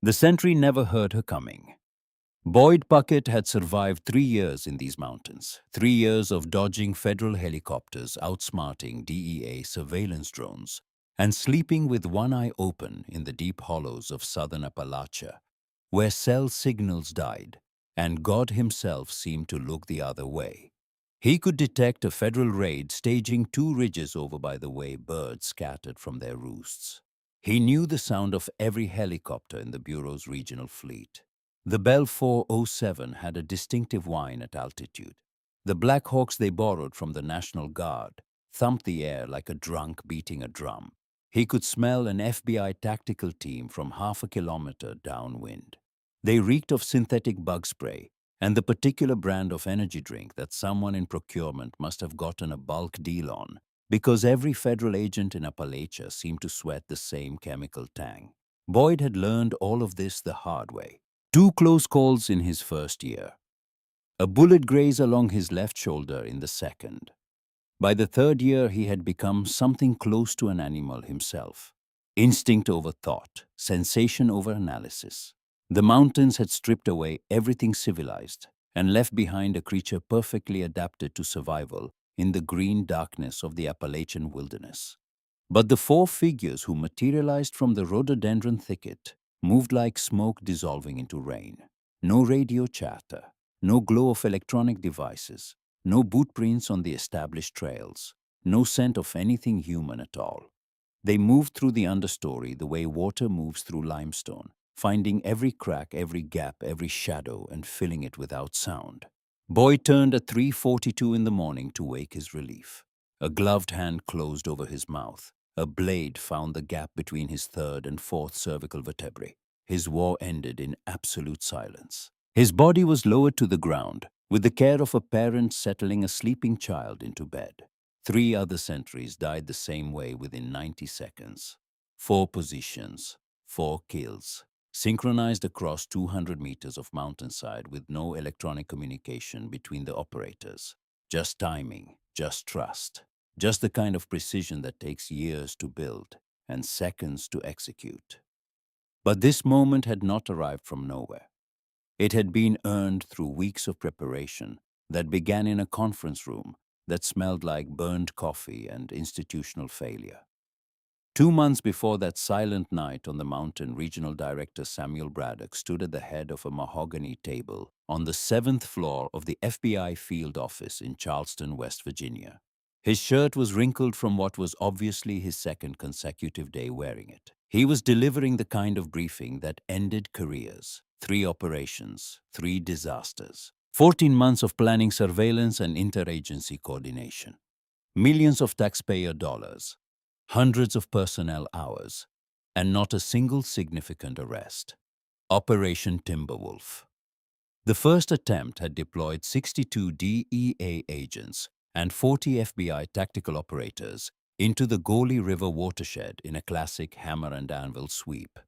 The sentry never heard her coming. Boyd Puckett had survived 3 years in these mountains, 3 years of dodging federal helicopters, outsmarting DEA surveillance drones, and sleeping with one eye open in the deep hollows of southern Appalachia, where cell signals died, and God himself seemed to look the other way. He could detect a federal raid staging 2 ridges over by the way birds scattered from their roosts. He knew the sound of every helicopter in the Bureau's regional fleet. The Bell 407 had a distinctive whine at altitude. The Black Hawks they borrowed from the National Guard thumped the air like a drunk beating a drum. He could smell an FBI tactical team from half a kilometer downwind. They reeked of synthetic bug spray and the particular brand of energy drink that someone in procurement must have gotten a bulk deal on, because every federal agent in Appalachia seemed to sweat the same chemical tang. Boyd had learned all of this the hard way. 2 close calls in his first year. A bullet graze along his left shoulder in the second. By the third year, he had become something close to an animal himself. Instinct over thought, sensation over analysis. The mountains had stripped away everything civilized and left behind a creature perfectly adapted to survival in the green darkness of the Appalachian wilderness. But the 4 figures who materialized from the rhododendron thicket moved like smoke dissolving into rain. No radio chatter, no glow of electronic devices, no boot prints on the established trails, no scent of anything human at all. They moved through the understory the way water moves through limestone, finding every crack, every gap, every shadow, and filling it without sound. Boyd turned at 3:42 in the morning to wake his relief. A gloved hand closed over his mouth. A blade found the gap between his third and fourth cervical vertebrae. His war ended in absolute silence. His body was lowered to the ground, with the care of a parent settling a sleeping child into bed. 3 other sentries died the same way within 90 seconds. 4 positions, 4 kills, synchronized across 200 meters of mountainside with no electronic communication between the operators. Just timing, just trust. Just the kind of precision that takes years to build and seconds to execute. But this moment had not arrived from nowhere. It had been earned through weeks of preparation that began in a conference room that smelled like burned coffee and institutional failure. 2 months before that silent night on the mountain, Regional Director Samuel Braddock stood at the head of a mahogany table on the 7th floor of the FBI field office in Charleston, West Virginia. His shirt was wrinkled from what was obviously his second consecutive day wearing it. He was delivering the kind of briefing that ended careers. 3 operations, 3 disasters, 14 months of planning, surveillance, and interagency coordination. Millions of taxpayer dollars, hundreds of personnel hours, and not a single significant arrest. Operation Timberwolf. The first attempt had deployed 62 DEA agents and 40 FBI tactical operators into the Gauley River watershed in a classic hammer and anvil sweep.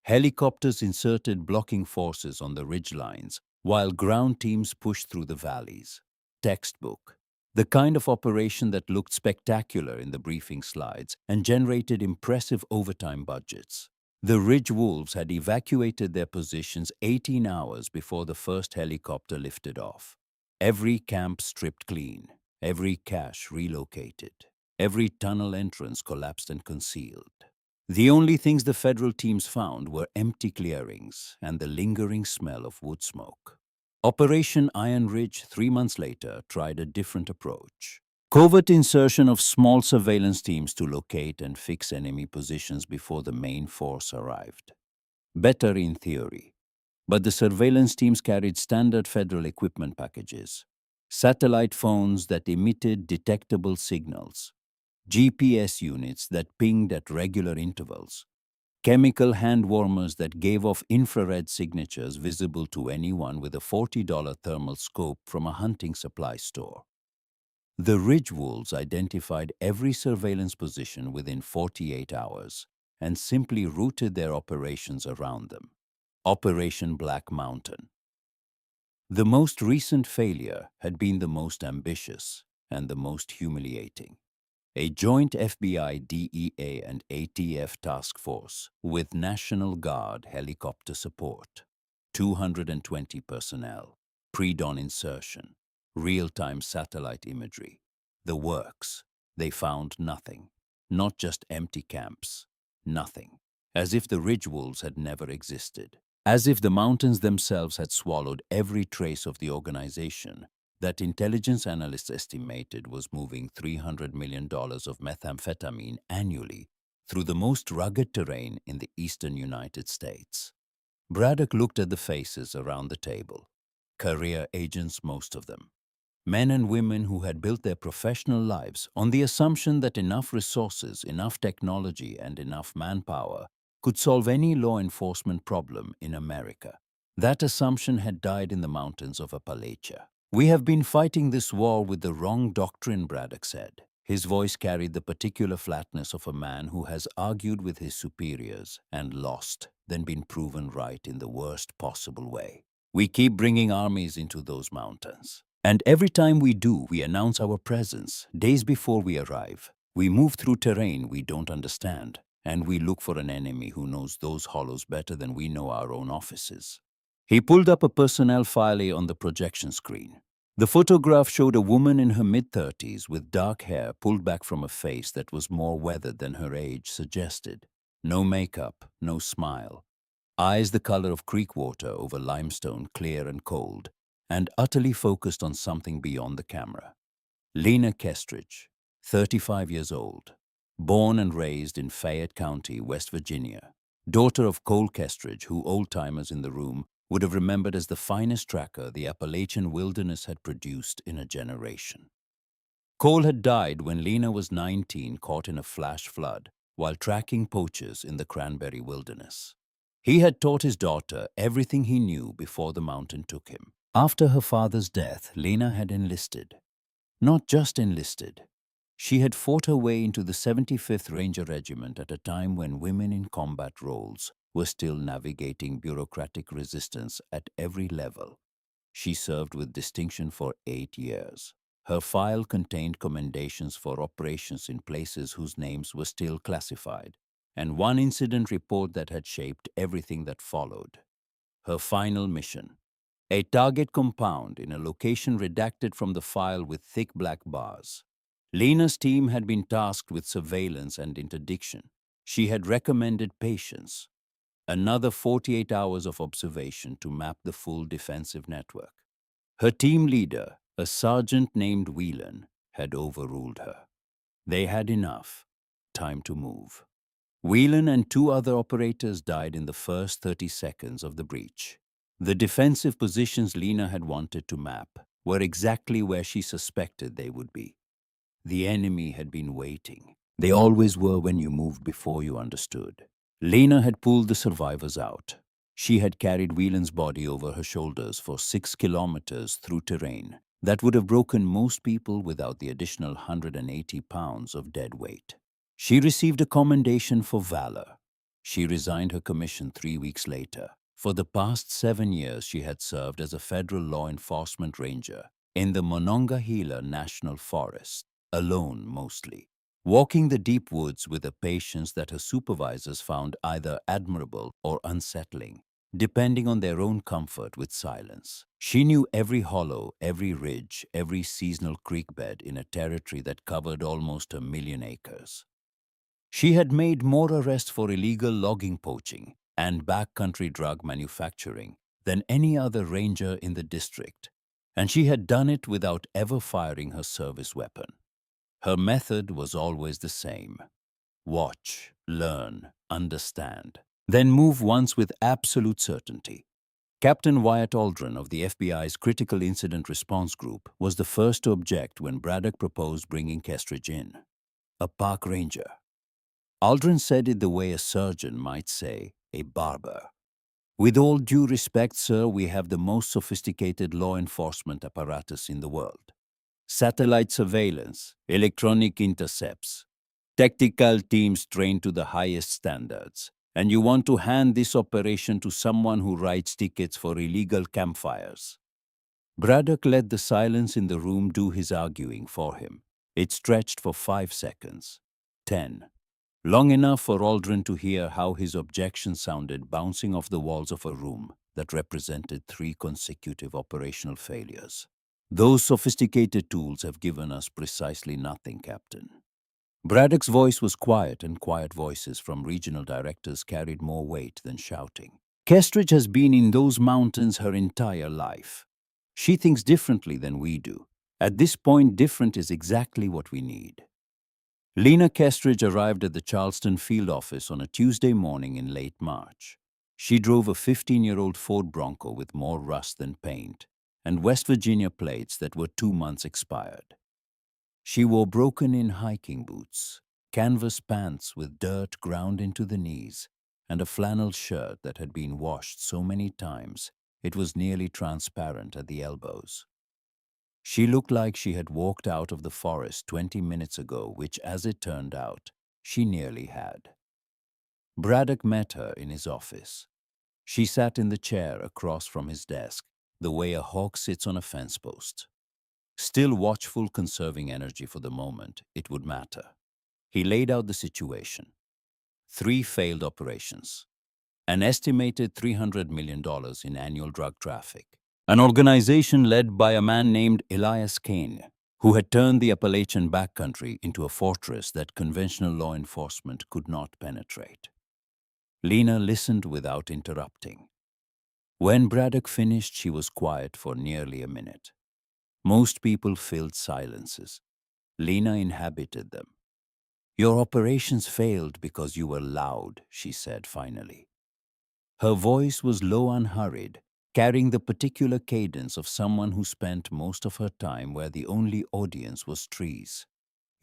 Helicopters inserted blocking forces on the ridgelines, while ground teams pushed through the valleys. Textbook. The kind of operation that looked spectacular in the briefing slides and generated impressive overtime budgets. The Ridge Wolves had evacuated their positions 18 hours before the first helicopter lifted off. Every camp stripped clean, every cache relocated, every tunnel entrance collapsed and concealed. The only things the federal teams found were empty clearings and the lingering smell of wood smoke. Operation Iron Ridge, 3 months later, tried a different approach. Covert insertion of small surveillance teams to locate and fix enemy positions before the main force arrived. Better in theory, but the surveillance teams carried standard federal equipment packages. Satellite phones that emitted detectable signals, GPS units that pinged at regular intervals, chemical hand warmers that gave off infrared signatures visible to anyone with a $40 thermal scope from a hunting supply store. The Ridge Wolves identified every surveillance position within 48 hours and simply routed their operations around them. Operation Black Mountain. The most recent failure had been the most ambitious and the most humiliating. a joint FBI, DEA, and ATF task force with National Guard helicopter support, 220 personnel, pre-dawn insertion, real-time satellite imagery, the works. They found nothing, not just empty camps, nothing, as if the ridge wolves had never existed, as if the mountains themselves had swallowed every trace of the organization that intelligence analysts estimated was moving $300 million of methamphetamine annually through the most rugged terrain in the eastern United States. Braddock looked at the faces around the table. Career agents, most of them. Men and women who had built their professional lives on the assumption that enough resources, enough technology, and enough manpower could solve any law enforcement problem in America. That assumption had died in the mountains of Appalachia. "We have been fighting this war with the wrong doctrine," Braddock said. His voice carried the particular flatness of a man who has argued with his superiors and lost, then been proven right in the worst possible way. "We keep bringing armies into those mountains. And every time we do, we announce our presence, days before we arrive. We move through terrain we don't understand, and we look for an enemy who knows those hollows better than we know our own offices." He pulled up a personnel file on the projection screen. The photograph showed a woman in her mid-30s with dark hair pulled back from a face that was more weathered than her age suggested. No makeup, no smile. Eyes the color of creek water over limestone, clear and cold, and utterly focused on something beyond the camera. Lena Kestridge, 35 years old, born and raised in Fayette County, West Virginia, daughter of Cole Kestridge, who old-timers in the room would have remembered as the finest tracker the Appalachian wilderness had produced in a generation. Cole had died when Lena was 19, caught in a flash flood while tracking poachers in the Cranberry Wilderness. He had taught his daughter everything he knew before the mountain took him. After her father's death, Lena had enlisted. Not just enlisted. She had fought her way into the 75th Ranger Regiment at a time when women in combat roles were still navigating bureaucratic resistance at every level. She served with distinction for 8 years. Her file contained commendations for operations in places whose names were still classified, and one incident report that had shaped everything that followed. Her final mission: a target compound in a location redacted from the file with thick black bars. Lena's team had been tasked with surveillance and interdiction. She had recommended patience. Another 48 hours of observation to map the full defensive network. Her team leader, a sergeant named Whelan, had overruled her. They had enough. Time to move. Whelan and 2 other operators died in the first 30 seconds of the breach. The defensive positions Lena had wanted to map were exactly where she suspected they would be. The enemy had been waiting. They always were when you moved before you understood. Lena had pulled the survivors out. She had carried Whelan's body over her shoulders for 6 kilometers through terrain that would have broken most people without the additional 180 pounds of dead weight. She received a commendation for valor. She resigned her commission 3 weeks later. For the past 7 years, she had served as a federal law enforcement ranger in the Monongahela National Forest, alone mostly, walking the deep woods with a patience that her supervisors found either admirable or unsettling, depending on their own comfort with silence. She knew every hollow, every ridge, every seasonal creek bed in a territory that covered almost 1 million acres. She had made more arrests for illegal logging, poaching, and backcountry drug manufacturing than any other ranger in the district, and she had done it without ever firing her service weapon. Her method was always the same: watch, learn, understand, then move once with absolute certainty. Captain Wyatt Aldrin of the FBI's Critical Incident Response Group was the first to object when Braddock proposed bringing Kestridge in. A park ranger. Aldrin said it the way a surgeon might say a barber. "With all due respect, sir, we have the most sophisticated law enforcement apparatus in the world. Satellite surveillance, electronic intercepts, tactical teams trained to the highest standards. And you want to hand this operation to someone who writes tickets for illegal campfires?" Braddock let the silence in the room do his arguing for him. It stretched for 5 seconds. 10. Long enough for Aldrin to hear how his objections sounded bouncing off the walls of a room that represented 3 consecutive operational failures. Those sophisticated tools have given us precisely nothing, Captain. Braddock's voice was quiet, and quiet voices from regional directors carried more weight than shouting. Kestridge has been in those mountains her entire life. She thinks differently than we do. At this point, different is exactly what we need. Lena Kestridge arrived at the Charleston field office on a Tuesday morning in late March. She drove a 15-year-old Ford Bronco with more rust than paint and West Virginia plates that were 2 months expired. She wore broken-in hiking boots, canvas pants with dirt ground into the knees, and a flannel shirt that had been washed so many times it was nearly transparent at the elbows. She looked like she had walked out of the forest 20 minutes ago, which, as it turned out, she nearly had. Braddock met her in his office. She sat in the chair across from his desk, the way a hawk sits on a fence post. Still watchful, conserving energy for the moment it would matter. He laid out the situation. 3 failed operations. An estimated $300 million in annual drug traffic. An organization led by a man named Elias Kane, who had turned the Appalachian backcountry into a fortress that conventional law enforcement could not penetrate. Lena listened without interrupting. When Braddock finished, she was quiet for nearly a minute. Most people filled silences. Lena inhabited them. "Your operations failed because you were loud," she said finally. Her voice was low, unhurried, carrying the particular cadence of someone who spent most of her time where the only audience was trees.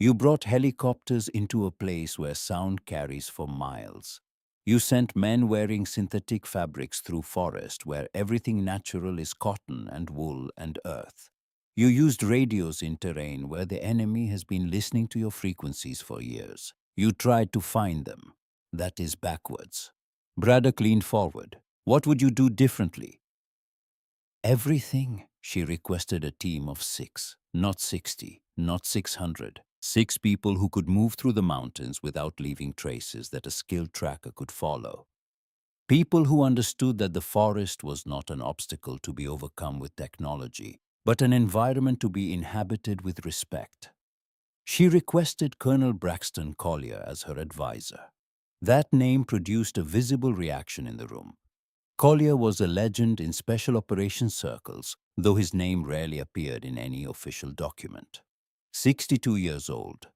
"You brought helicopters into a place where sound carries for miles. You sent men wearing synthetic fabrics through forest where everything natural is cotton and wool and earth. You used radios in terrain where the enemy has been listening to your frequencies for years. You tried to find them. That is backwards." Braddock leaned forward. "What would you do differently?" "Everything." She requested a team of 6, not 60, not 600. 6 people who could move through the mountains without leaving traces that a skilled tracker could follow. People who understood that the forest was not an obstacle to be overcome with technology, but an environment to be inhabited with respect. She requested Colonel Braxton Collier as her advisor. That name produced a visible reaction in the room. Collier was a legend in special operations circles, though his name rarely appeared in any official document. 62 years old,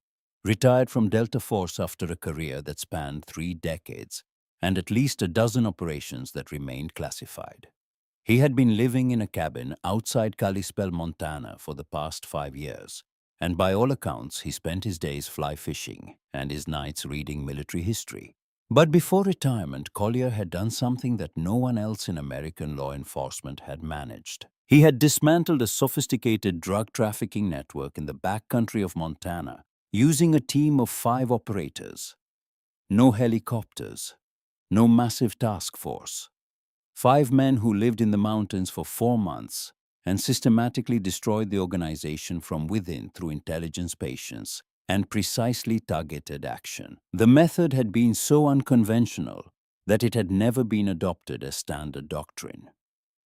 retired from Delta Force after a career that spanned 3 decades and at least a dozen operations that remained classified. He had been living in a cabin outside Kalispell, Montana for the past 5 years, and by all accounts he spent his days fly fishing and his nights reading military history. But before retirement, Collier had done something that no one else in American law enforcement had managed. He had dismantled a sophisticated drug trafficking network in the backcountry of Montana using a team of 5 operators. No helicopters, no massive task force. 5 men who lived in the mountains for 4 months and systematically destroyed the organization from within through intelligence, patience, and precisely targeted action. The method had been so unconventional that it had never been adopted as standard doctrine.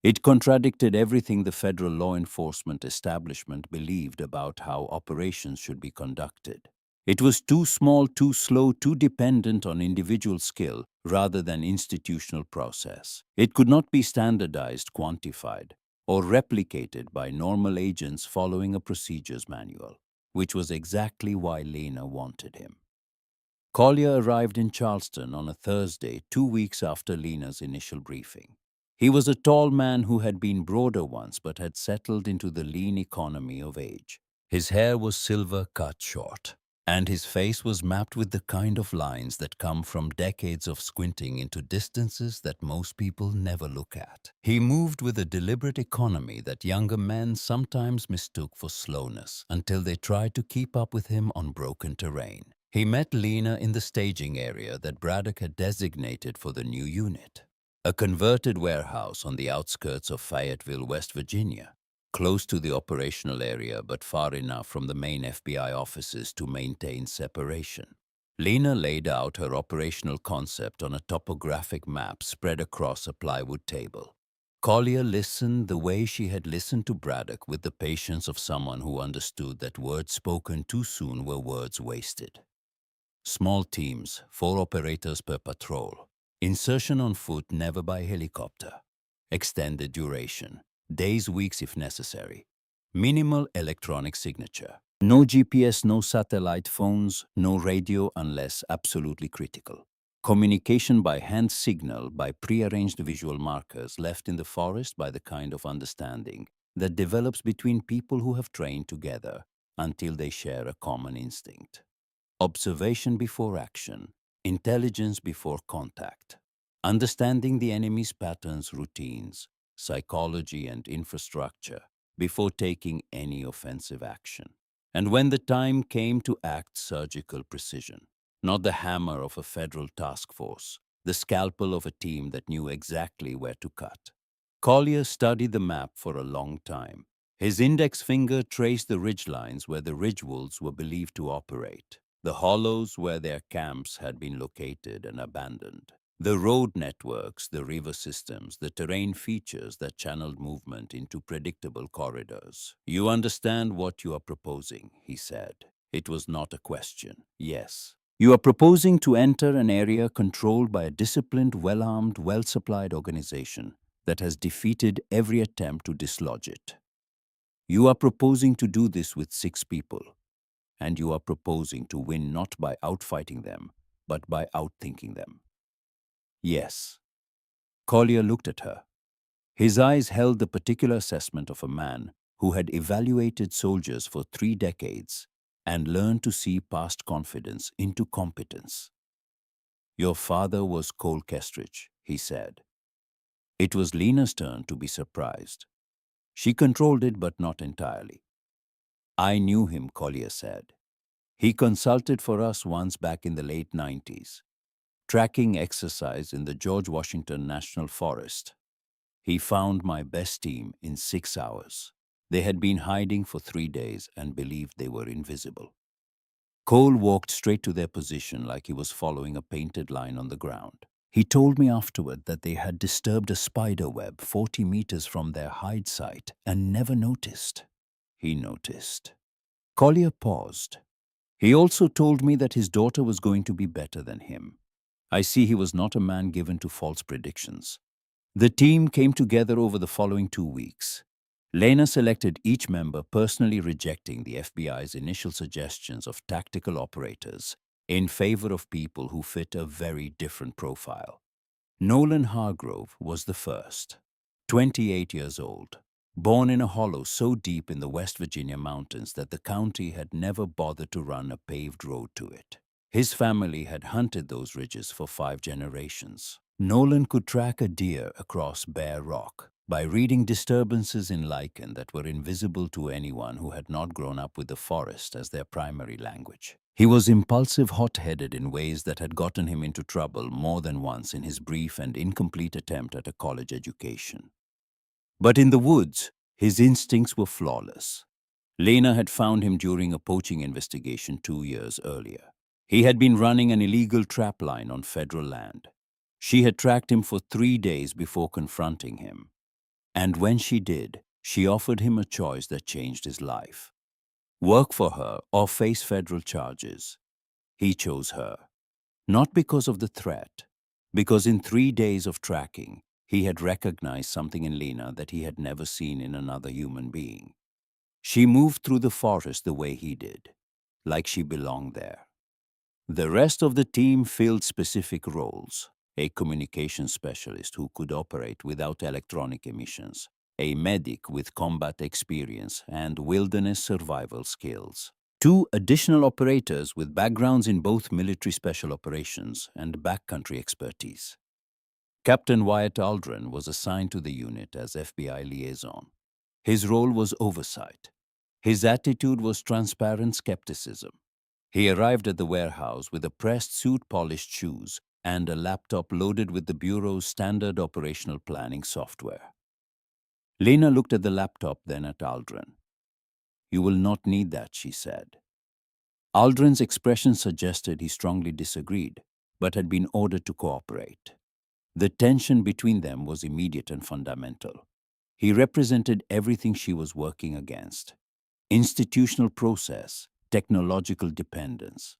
It contradicted everything the federal law enforcement establishment believed about how operations should be conducted. It was too small, too slow, too dependent on individual skill rather than institutional process. It could not be standardized, quantified, or replicated by normal agents following a procedures manual, which was exactly why Lena wanted him. Collier arrived in Charleston on a Thursday, 2 weeks after Lena's initial briefing. He was a tall man who had been broader once but had settled into the lean economy of age. His hair was silver, cut short, and his face was mapped with the kind of lines that come from decades of squinting into distances that most people never look at. He moved with a deliberate economy that younger men sometimes mistook for slowness until they tried to keep up with him on broken terrain. He met Lena in the staging area that Braddock had designated for the new unit, a converted warehouse on the outskirts of Fayetteville, West Virginia. close to the operational area but far enough from the main FBI offices to maintain separation. Lena laid out her operational concept on a topographic map spread across a plywood table. Collier listened the way she had listened to Braddock, with the patience of someone who understood that words spoken too soon were words wasted. Small teams, 4 operators per patrol. Insertion on foot, never by helicopter. Extended duration, days, weeks if necessary. Minimal electronic signature. No GPS, no satellite phones, no radio unless absolutely critical. Communication by hand signal, by prearranged visual markers left in the forest by the kind of understanding that develops between people who have trained together until they share a common instinct. Observation before action, intelligence before contact. Understanding the enemy's patterns, routines, psychology and infrastructure before taking any offensive action. And when the time came to act, surgical precision. Not the hammer of a federal task force, the scalpel of a team that knew exactly where to cut. Collier studied the map for a long time. His index finger traced the ridgelines where the ridge wolves were believed to operate, the hollows where their camps had been located and abandoned, the road networks, the river systems, the terrain features that channeled movement into predictable corridors. "You understand what you are proposing," he said. It was not a question. "Yes. You are proposing to enter an area controlled by a disciplined, well-armed, well-supplied organization that has defeated every attempt to dislodge it. You are proposing to do this with 6 people, and you are proposing to win not by outfighting them, but by outthinking them." "Yes." Collier looked at her. His eyes held the particular assessment of a man who had evaluated soldiers for 3 decades and learned to see past confidence into competence. "Your father was Cole Kestridge," he said. It was Lena's turn to be surprised. She controlled it, but not entirely. "I knew him," Collier said. "He consulted for us once back in the late 90s. Tracking exercise in the George Washington National Forest. He found my best team in 6 hours. They had been hiding for 3 days and believed they were invisible." Cole walked straight to their position like he was following a painted line on the ground. "He told me afterward that they had disturbed a spider web 40 meters from their hide site and never noticed." He noticed. Collier paused. "He also told me that his daughter was going to be better than him. I see he was not a man given to false predictions." The team came together over the following 2 weeks. Lena selected each member, personally rejecting the FBI's initial suggestions of tactical operators in favor of people who fit a very different profile. Nolan Hargrove was the first, 28 years old, born in a hollow so deep in the West Virginia mountains that the county had never bothered to run a paved road to it. His family had hunted those ridges for 5 generations. Nolan could track a deer across bare rock by reading disturbances in lichen that were invisible to anyone who had not grown up with the forest as their primary language. He was impulsive, hot-headed in ways that had gotten him into trouble more than once in his brief and incomplete attempt at a college education. But in the woods, his instincts were flawless. Lena had found him during a poaching investigation 2 years earlier. He had been running an illegal trap line on federal land. She had tracked him for 3 days before confronting him. And when she did, she offered him a choice that changed his life: work for her or face federal charges. He chose her. Not because of the threat, because in 3 days of tracking, he had recognized something in Lena that he had never seen in another human being. She moved through the forest the way he did, like she belonged there. The rest of the team filled specific roles: a communication specialist who could operate without electronic emissions, a medic with combat experience and wilderness survival skills, 2 additional operators with backgrounds in both military special operations and backcountry expertise. Captain Wyatt Aldrin was assigned to the unit as FBI liaison. His role was oversight. His attitude was transparent skepticism. He arrived at the warehouse with a pressed suit, polished shoes, and a laptop loaded with the Bureau's standard operational planning software. Lena looked at the laptop, then at Aldrin. "You will not need that," she said. Aldrin's expression suggested he strongly disagreed, but had been ordered to cooperate. The tension between them was immediate and fundamental. He represented everything she was working against: institutional process, technological dependence,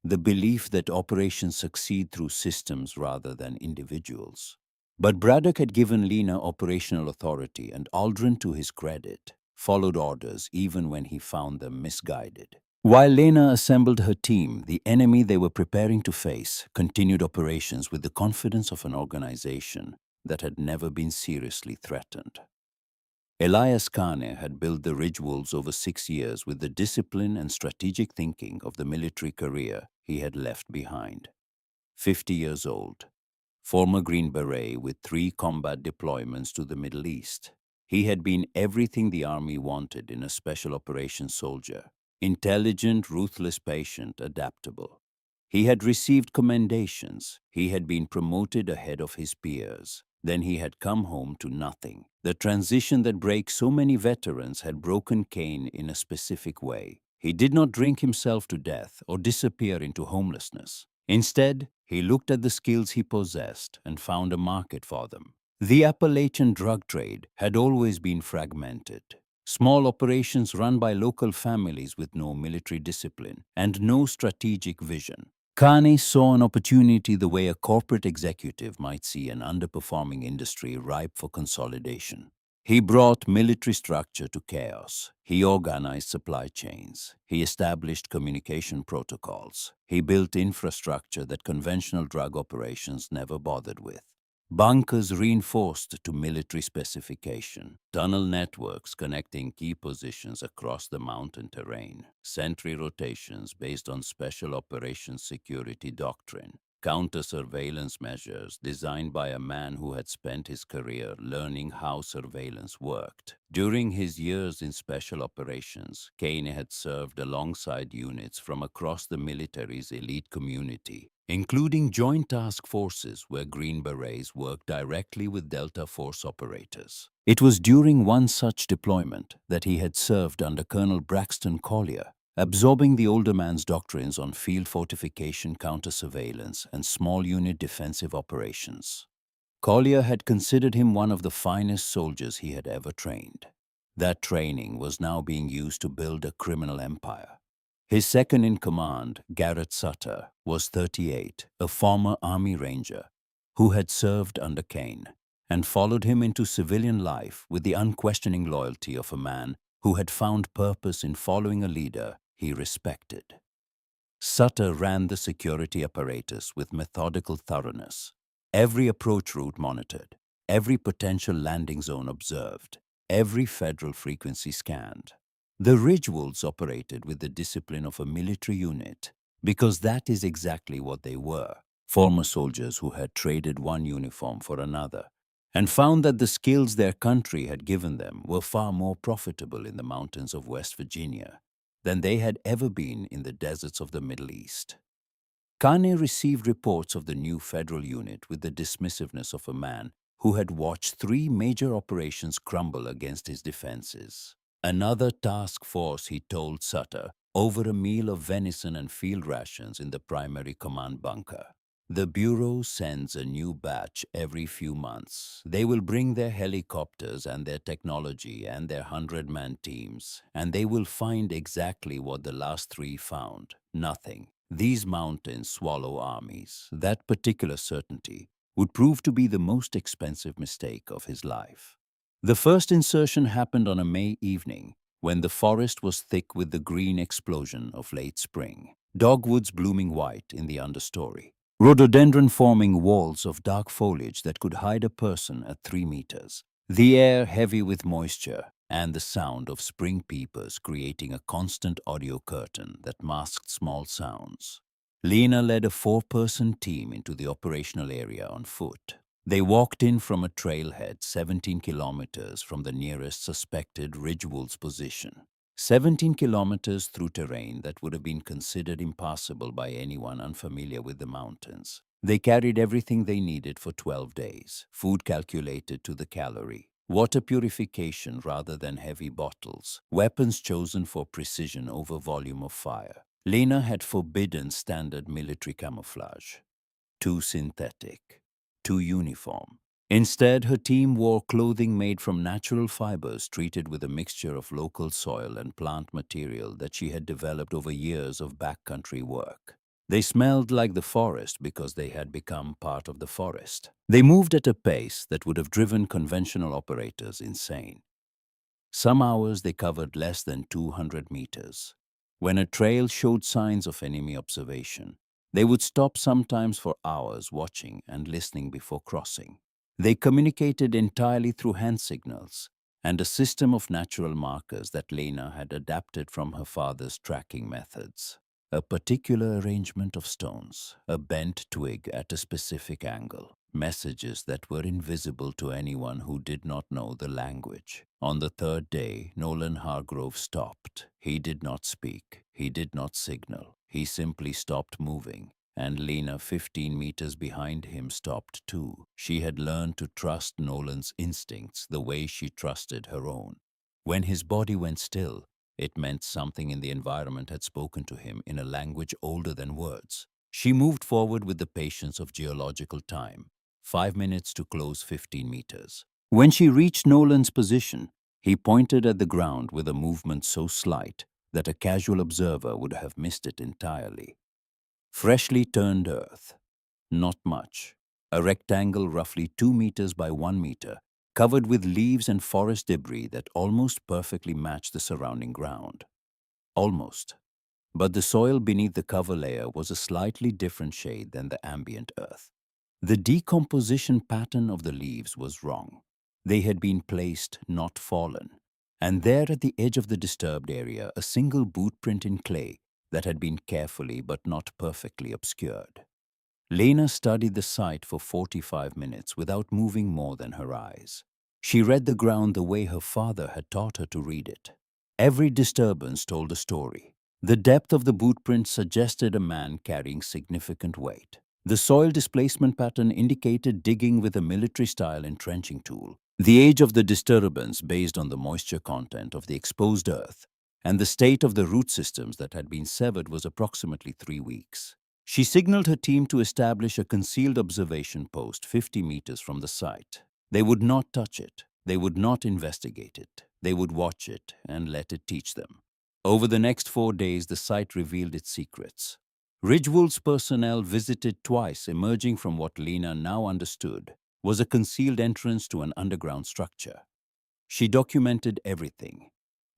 the belief that operations succeed through systems rather than individuals. But Braddock had given Lena operational authority, and Aldrin, to his credit, followed orders even when he found them misguided. While Lena assembled her team, the enemy they were preparing to face continued operations with the confidence of an organization that had never been seriously threatened. Elias Kane had built the Ridge Wolves over 6 years with the discipline and strategic thinking of the military career he had left behind. 50 years old, former Green Beret with 3 combat deployments to the Middle East, he had been everything the Army wanted in a special operations soldier: intelligent, ruthless, patient, adaptable. He had received commendations. He had been promoted ahead of his peers. Then he had come home to nothing. The transition that breaks so many veterans had broken Kane in a specific way. He did not drink himself to death or disappear into homelessness. Instead, he looked at the skills he possessed and found a market for them. The Appalachian drug trade had always been fragmented. Small operations run by local families with no military discipline and no strategic vision. Kane saw an opportunity the way a corporate executive might see an underperforming industry ripe for consolidation. He brought military structure to chaos. He organized supply chains. He established communication protocols. He built infrastructure that conventional drug operations never bothered with. Bunkers reinforced to military specification, tunnel networks connecting key positions across the mountain terrain, sentry rotations based on special operations security doctrine, counter-surveillance measures designed by a man who had spent his career learning how surveillance worked. During his years in special operations, Kane had served alongside units from across the military's elite community, including joint task forces where Green Berets worked directly with Delta Force operators. It was during one such deployment that he had served under Colonel Braxton Collier, absorbing the older man's doctrines on field fortification, counter-surveillance, and small unit defensive operations. Collier had considered him one of the finest soldiers he had ever trained. That training was now being used to build a criminal empire. His second-in-command, Garrett Sutter, was 38, a former Army Ranger who had served under Kane and followed him into civilian life with the unquestioning loyalty of a man who had found purpose in following a leader he respected. Sutter ran the security apparatus with methodical thoroughness. Every approach route monitored, every potential landing zone observed, every federal frequency scanned. The Ridge Wolves operated with the discipline of a military unit because that is exactly what they were: former soldiers who had traded one uniform for another and found that the skills their country had given them were far more profitable in the mountains of West Virginia than they had ever been in the deserts of the Middle East. Kane received reports of the new federal unit with the dismissiveness of a man who had watched 3 major operations crumble against his defenses. Another task force, he told Sutter, over a meal of venison and field rations in the primary command bunker. The Bureau sends a new batch every few months. They will bring their helicopters and their technology and their 100-man teams, and they will find exactly what the last 3 found: nothing. These mountains swallow armies. That particular certainty would prove to be the most expensive mistake of his life. The first insertion happened on a May evening when the forest was thick with the green explosion of late spring. Dogwoods blooming white in the understory. Rhododendron forming walls of dark foliage that could hide a person at 3 meters. The air heavy with moisture and the sound of spring peepers creating a constant audio curtain that masked small sounds. Lena led a 4-person team into the operational area on foot. They walked in from a trailhead 17 kilometers from the nearest suspected Ridge Wolves position. 17 kilometers through terrain that would have been considered impassable by anyone unfamiliar with the mountains. They carried everything they needed for 12 days, food calculated to the calorie, water purification rather than heavy bottles, weapons chosen for precision over volume of fire. Lena had forbidden standard military camouflage. Too synthetic, too uniform. Instead, her team wore clothing made from natural fibers treated with a mixture of local soil and plant material that she had developed over years of backcountry work. They smelled like the forest because they had become part of the forest. They moved at a pace that would have driven conventional operators insane. Some hours they covered less than 200 meters. When a trail showed signs of enemy observation, they would stop sometimes for hours watching and listening before crossing. They communicated entirely through hand signals and a system of natural markers that Lena had adapted from her father's tracking methods. A particular arrangement of stones, a bent twig at a specific angle, messages that were invisible to anyone who did not know the language. On the third day, Nolan Hargrove stopped. He did not speak. He did not signal. He simply stopped moving. And Lena, 15 meters behind him, stopped too. She had learned to trust Nolan's instincts the way she trusted her own. When his body went still, it meant something in the environment had spoken to him in a language older than words. She moved forward with the patience of geological time. 5 minutes to close 15 meters. When she reached Nolan's position, he pointed at the ground with a movement so slight that a casual observer would have missed it entirely. Freshly turned earth. Not much. A rectangle roughly 2 meters by 1 meter, covered with leaves and forest debris that almost perfectly matched the surrounding ground. Almost. But the soil beneath the cover layer was a slightly different shade than the ambient earth. The decomposition pattern of the leaves was wrong. They had been placed, not fallen. And there at the edge of the disturbed area, a single boot print in clay that had been carefully but not perfectly obscured. Lena studied the site for 45 minutes without moving more than her eyes. She read the ground the way her father had taught her to read it. Every disturbance told a story. The depth of the bootprint suggested a man carrying significant weight. The soil displacement pattern indicated digging with a military-style entrenching tool. The age of the disturbance based on the moisture content of the exposed earth and the state of the root systems that had been severed was approximately 3 weeks. She signaled her team to establish a concealed observation post 50 meters from the site. They would not touch it. They would not investigate it. They would watch it and let it teach them. Over the next 4 days, the site revealed its secrets. Ridgewolf's personnel visited twice, emerging from what Lena now understood was a concealed entrance to an underground structure. She documented everything: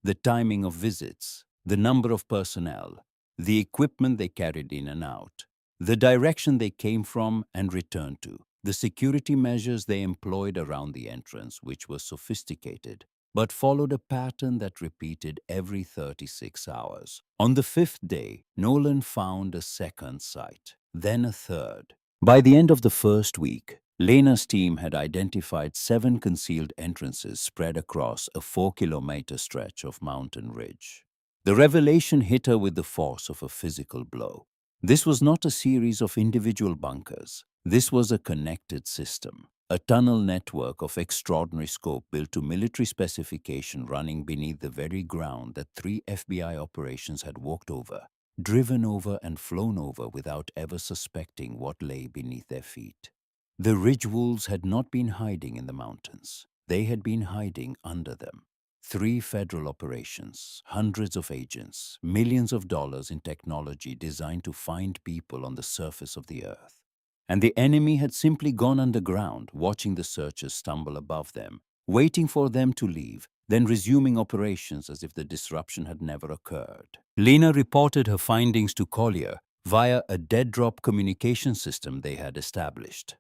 the timing of visits, the number of personnel, the equipment they carried in and out, the direction they came from and returned to, the security measures they employed around the entrance, which were sophisticated, but followed a pattern that repeated every 36 hours. On the 5th day, Nolan found a second site, then a third. By the end of the first week, Lena's team had identified 7 concealed entrances spread across a 4-kilometer stretch of mountain ridge. The revelation hit her with the force of a physical blow. This was not a series of individual bunkers. This was a connected system, a tunnel network of extraordinary scope built to military specification running beneath the very ground that 3 FBI operations had walked over, driven over and flown over without ever suspecting what lay beneath their feet. The Ridgewolves had not been hiding in the mountains. They had been hiding under them. 3 federal operations, hundreds of agents, millions of dollars in technology designed to find people on the surface of the earth. And the enemy had simply gone underground, watching the searchers stumble above them, waiting for them to leave, then resuming operations as if the disruption had never occurred. Lena reported her findings to Collier via a dead-drop communication system they had established.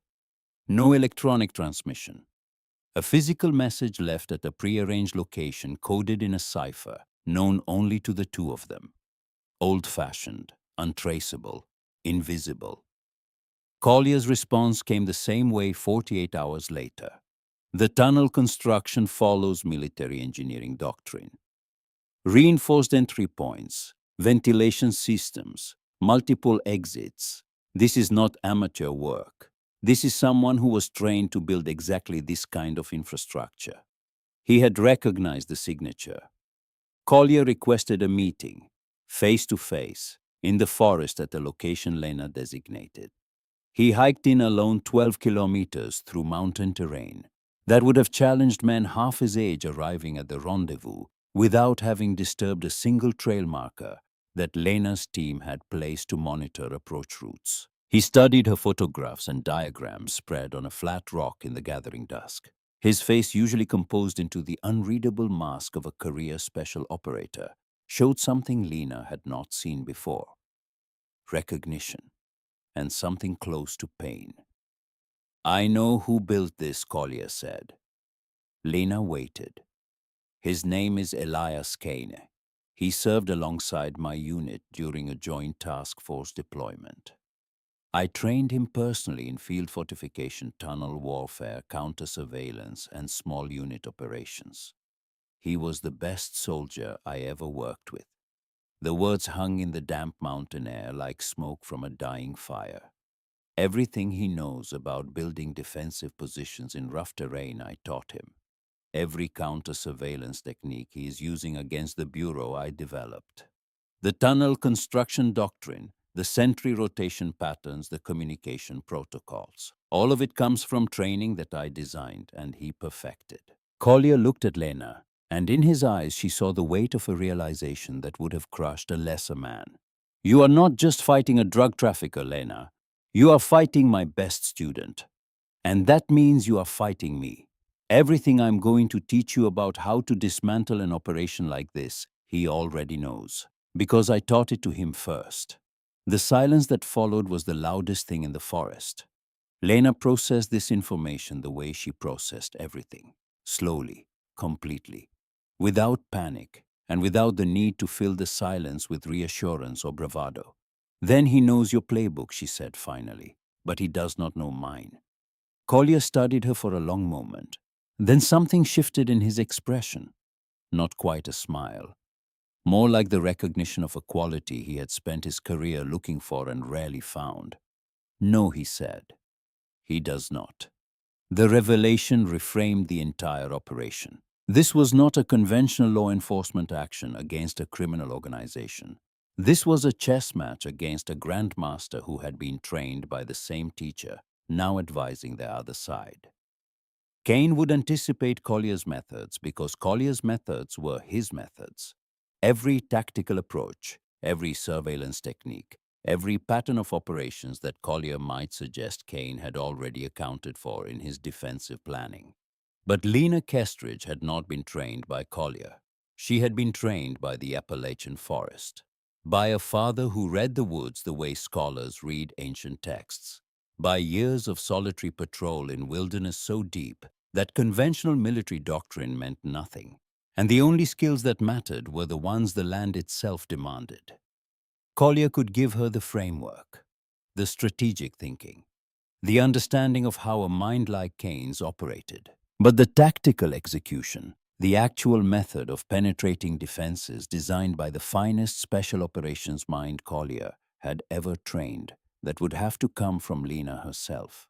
No electronic transmission. A physical message left at a prearranged location coded in a cipher known only to the 2 of them. Old-fashioned, untraceable, invisible. Collier's response came the same way 48 hours later. The tunnel construction follows military engineering doctrine. Reinforced entry points, ventilation systems, multiple exits. This is not amateur work. This is someone who was trained to build exactly this kind of infrastructure. He had recognized the signature. Collier requested a meeting, face to face, in the forest at the location Lena designated. He hiked in alone 12 kilometers through mountain terrain that would have challenged men half his age arriving at the rendezvous without having disturbed a single trail marker that Lena's team had placed to monitor approach routes. He studied her photographs and diagrams spread on a flat rock in the gathering dusk, his face usually composed into the unreadable mask of a career special operator, showed something Lena had not seen before: recognition and something close to pain. "I know who built this," Collier said. Lena waited. "His name is Elias Kane. He served alongside my unit during a joint task force deployment. I trained him personally in field fortification, tunnel warfare, counter-surveillance, and small unit operations. He was the best soldier I ever worked with." The words hung in the damp mountain air like smoke from a dying fire. "Everything he knows about building defensive positions in rough terrain I taught him. Every counter-surveillance technique he is using against the Bureau I developed. The tunnel construction doctrine, the sentry rotation patterns, the communication protocols. All of it comes from training that I designed and he perfected." Collier looked at Lena, and in his eyes she saw the weight of a realization that would have crushed a lesser man. "You are not just fighting a drug trafficker, Lena. You are fighting my best student. And that means you are fighting me. Everything I'm going to teach you about how to dismantle an operation like this, he already knows, because I taught it to him first." The silence that followed was the loudest thing in the forest. Lena processed this information the way she processed everything: slowly, completely, without panic, and without the need to fill the silence with reassurance or bravado. "Then he knows your playbook," she said finally, "but he does not know mine." Collier studied her for a long moment. Then something shifted in his expression. Not quite a smile. More like the recognition of a quality he had spent his career looking for and rarely found. "No," he said. "He does not." The revelation reframed the entire operation. This was not a conventional law enforcement action against a criminal organization. This was a chess match against a grandmaster who had been trained by the same teacher, now advising the other side. Kane would anticipate Collier's methods because Collier's methods were his methods. Every tactical approach, every surveillance technique, every pattern of operations that Collier might suggest Kane had already accounted for in his defensive planning. But Lena Kestridge had not been trained by Collier. She had been trained by the Appalachian forest, by a father who read the woods the way scholars read ancient texts, by years of solitary patrol in wilderness so deep that conventional military doctrine meant nothing, and the only skills that mattered were the ones the land itself demanded. Collier could give her the framework, the strategic thinking, the understanding of how a mind like Kane's operated. But the tactical execution, the actual method of penetrating defenses designed by the finest special operations mind Collier had ever trained, that would have to come from Lena herself,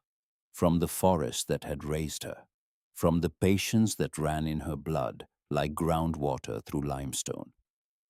from the forest that had raised her, from the patience that ran in her blood like groundwater through limestone.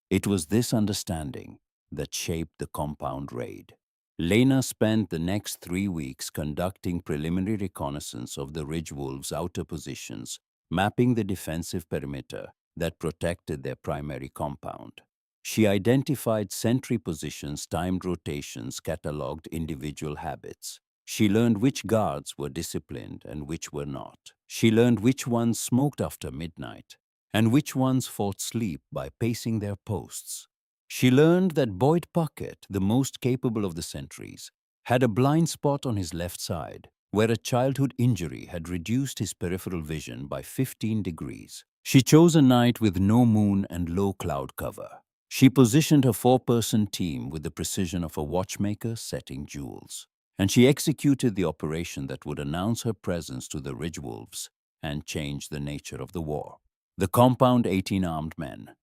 It was this understanding that shaped the compound raid. Lena spent the next 3 weeks conducting preliminary reconnaissance of the Ridge Wolves' outer positions, mapping the defensive perimeter that protected their primary compound. She identified sentry positions, timed rotations, catalogued individual habits. She learned which guards were disciplined and which were not. She learned which ones smoked after midnight and which ones fought sleep by pacing their posts. She learned that Boyd Puckett, the most capable of the sentries, had a blind spot on his left side, where a childhood injury had reduced his peripheral vision by 15 degrees. She chose a night with no moon and low cloud cover. She positioned her four-person team with the precision of a watchmaker setting jewels. And she executed the operation that would announce her presence to the Ridge Wolves and change the nature of the war. The compound 18 armed men.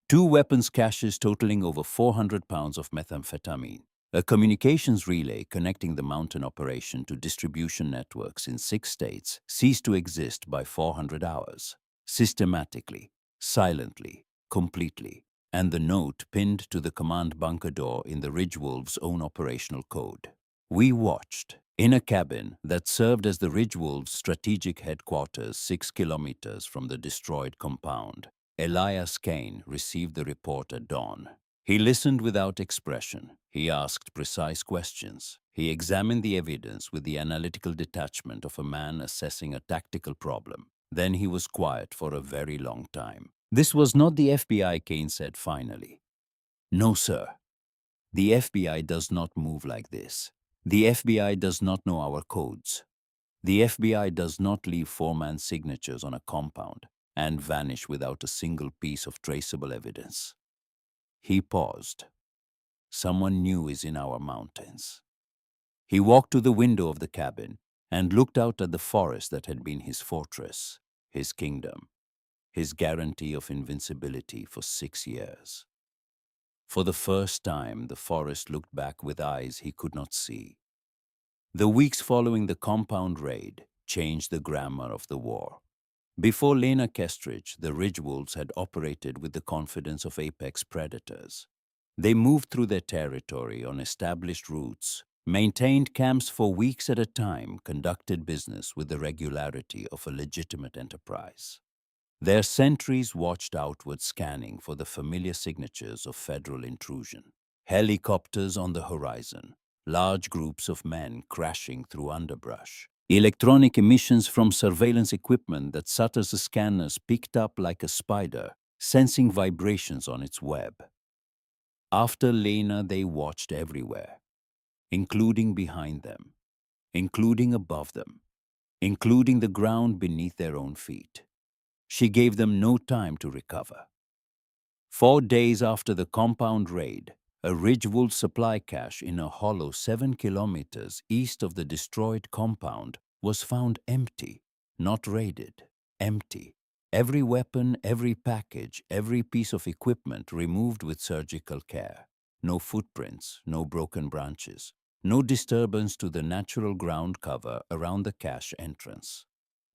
2 weapons caches totaling over 400 pounds of methamphetamine. A communications relay connecting the mountain operation to distribution networks in 6 states ceased to exist by 400 hours. Systematically, silently, completely, and the note pinned to the command bunker door in the Ridge Wolves' own operational code. We watched, in a cabin that served as the Ridge Wolves' strategic headquarters 6 kilometers from the destroyed compound. Elias Kane received the report at dawn. He listened without expression. He asked precise questions. He examined the evidence with the analytical detachment of a man assessing a tactical problem. Then he was quiet for a very long time. "This was not the FBI," Kane said finally. "No, sir. The FBI does not move like this. The FBI does not know our codes. The FBI does not leave four-man signatures on a compound and vanish without a single piece of traceable evidence." He paused. "Someone new is in our mountains." He walked to the window of the cabin and looked out at the forest that had been his fortress, his kingdom, his guarantee of invincibility for 6 years. For the first time, the forest looked back with eyes he could not see. The weeks following the compound raid changed the grammar of the war. Before Lena Kestridge, the Ridge Wolves had operated with the confidence of apex predators. They moved through their territory on established routes, maintained camps for weeks at a time, conducted business with the regularity of a legitimate enterprise. Their sentries watched outward, scanning for the familiar signatures of federal intrusion. Helicopters on the horizon, large groups of men crashing through underbrush, electronic emissions from surveillance equipment that Sutter's scanners picked up like a spider, sensing vibrations on its web. After Lena, they watched everywhere, including behind them, including above them, including the ground beneath their own feet. She gave them no time to recover. 4 days after the compound raid, a Ridge Wolf supply cache in a hollow 7 kilometers east of the destroyed compound was found empty, not raided, empty. Every weapon, every package, every piece of equipment removed with surgical care. No footprints, no broken branches, no disturbance to the natural ground cover around the cache entrance.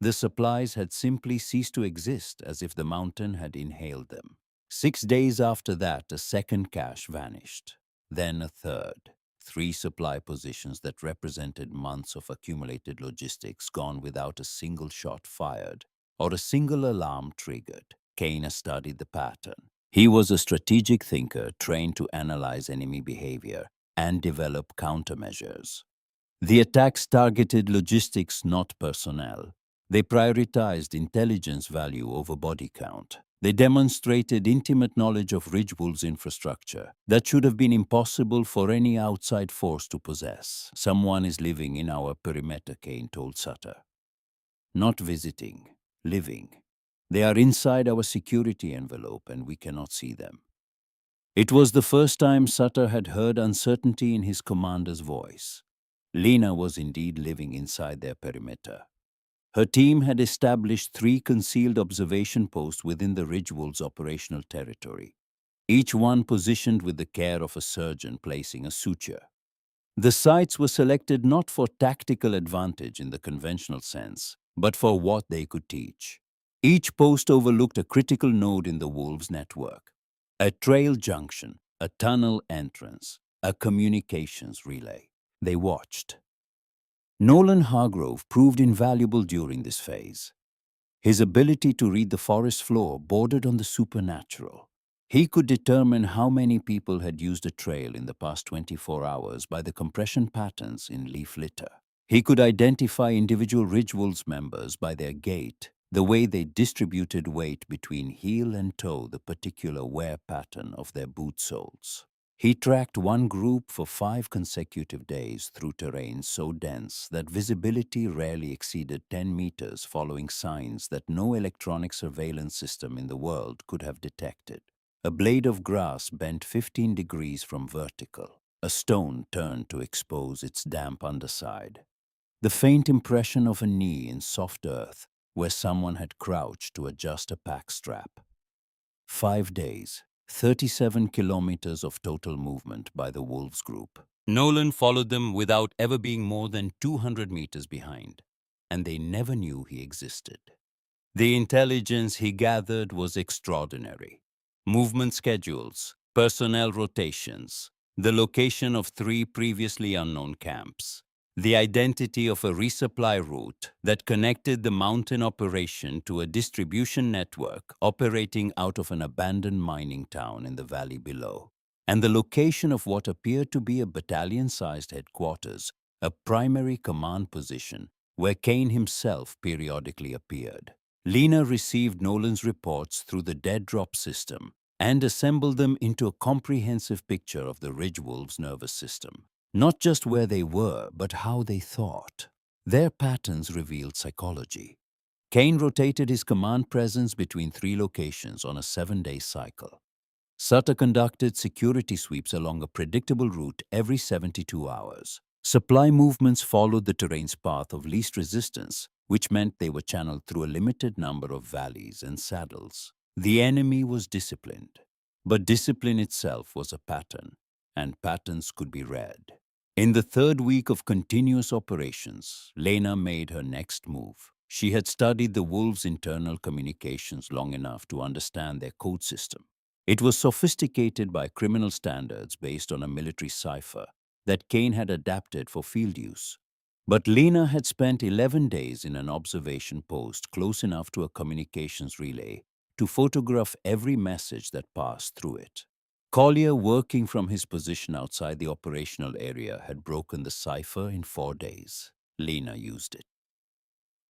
The supplies had simply ceased to exist, as if the mountain had inhaled them. 6 days after that, a second cache vanished. Then a third. 3 supply positions that represented months of accumulated logistics gone without a single shot fired or a single alarm triggered. Kane studied the pattern. He was a strategic thinker trained to analyze enemy behavior and develop countermeasures. The attacks targeted logistics, not personnel. They prioritized intelligence value over body count. They demonstrated intimate knowledge of Ridge Wolves' infrastructure that should have been impossible for any outside force to possess. "Someone is living in our perimeter," Kane told Sutter. "Not visiting, living. They are inside our security envelope and we cannot see them." It was the first time Sutter had heard uncertainty in his commander's voice. Lena was indeed living inside their perimeter. Her team had established 3 concealed observation posts within the Ridge Wolves' operational territory, each one positioned with the care of a surgeon placing a suture. The sites were selected not for tactical advantage in the conventional sense, but for what they could teach. Each post overlooked a critical node in the Wolves' network: a trail junction, a tunnel entrance, a communications relay. They watched. Nolan Hargrove proved invaluable during this phase. His ability to read the forest floor bordered on the supernatural. He could determine how many people had used a trail in the past 24 hours by the compression patterns in leaf litter. He could identify individual Ridge Wolves members by their gait, the way they distributed weight between heel and toe, the particular wear pattern of their boot soles. He tracked one group for 5 consecutive days through terrain so dense that visibility rarely exceeded 10 meters, following signs that no electronic surveillance system in the world could have detected. A blade of grass bent 15 degrees from vertical. A stone turned to expose its damp underside. The faint impression of a knee in soft earth where someone had crouched to adjust a pack strap. 5 days. 37 kilometers of total movement by the Wolves group. Nolan followed them without ever being more than 200 meters behind, and they never knew he existed. The intelligence he gathered was extraordinary. Movement schedules, personnel rotations, the location of 3 previously unknown camps, the identity of a resupply route that connected the mountain operation to a distribution network operating out of an abandoned mining town in the valley below, and the location of what appeared to be a battalion-sized headquarters, a primary command position where Kane himself periodically appeared. Lena received Nolan's reports through the dead drop system and assembled them into a comprehensive picture of the Ridge Wolves' nervous system. Not just where they were, but how they thought. Their patterns revealed psychology. Kane rotated his command presence between 3 locations on a 7-day cycle. Sutter conducted security sweeps along a predictable route every 72 hours. Supply movements followed the terrain's path of least resistance, which meant they were channeled through a limited number of valleys and saddles. The enemy was disciplined, but discipline itself was a pattern, and patterns could be read. In the 3rd week of continuous operations, Lena made her next move. She had studied the wolves' internal communications long enough to understand their code system. It was sophisticated by criminal standards based on a military cipher that Kane had adapted for field use. But Lena had spent 11 days in an observation post close enough to a communications relay to photograph every message that passed through it. Collier, working from his position outside the operational area, had broken the cipher in 4 days. Lena used it.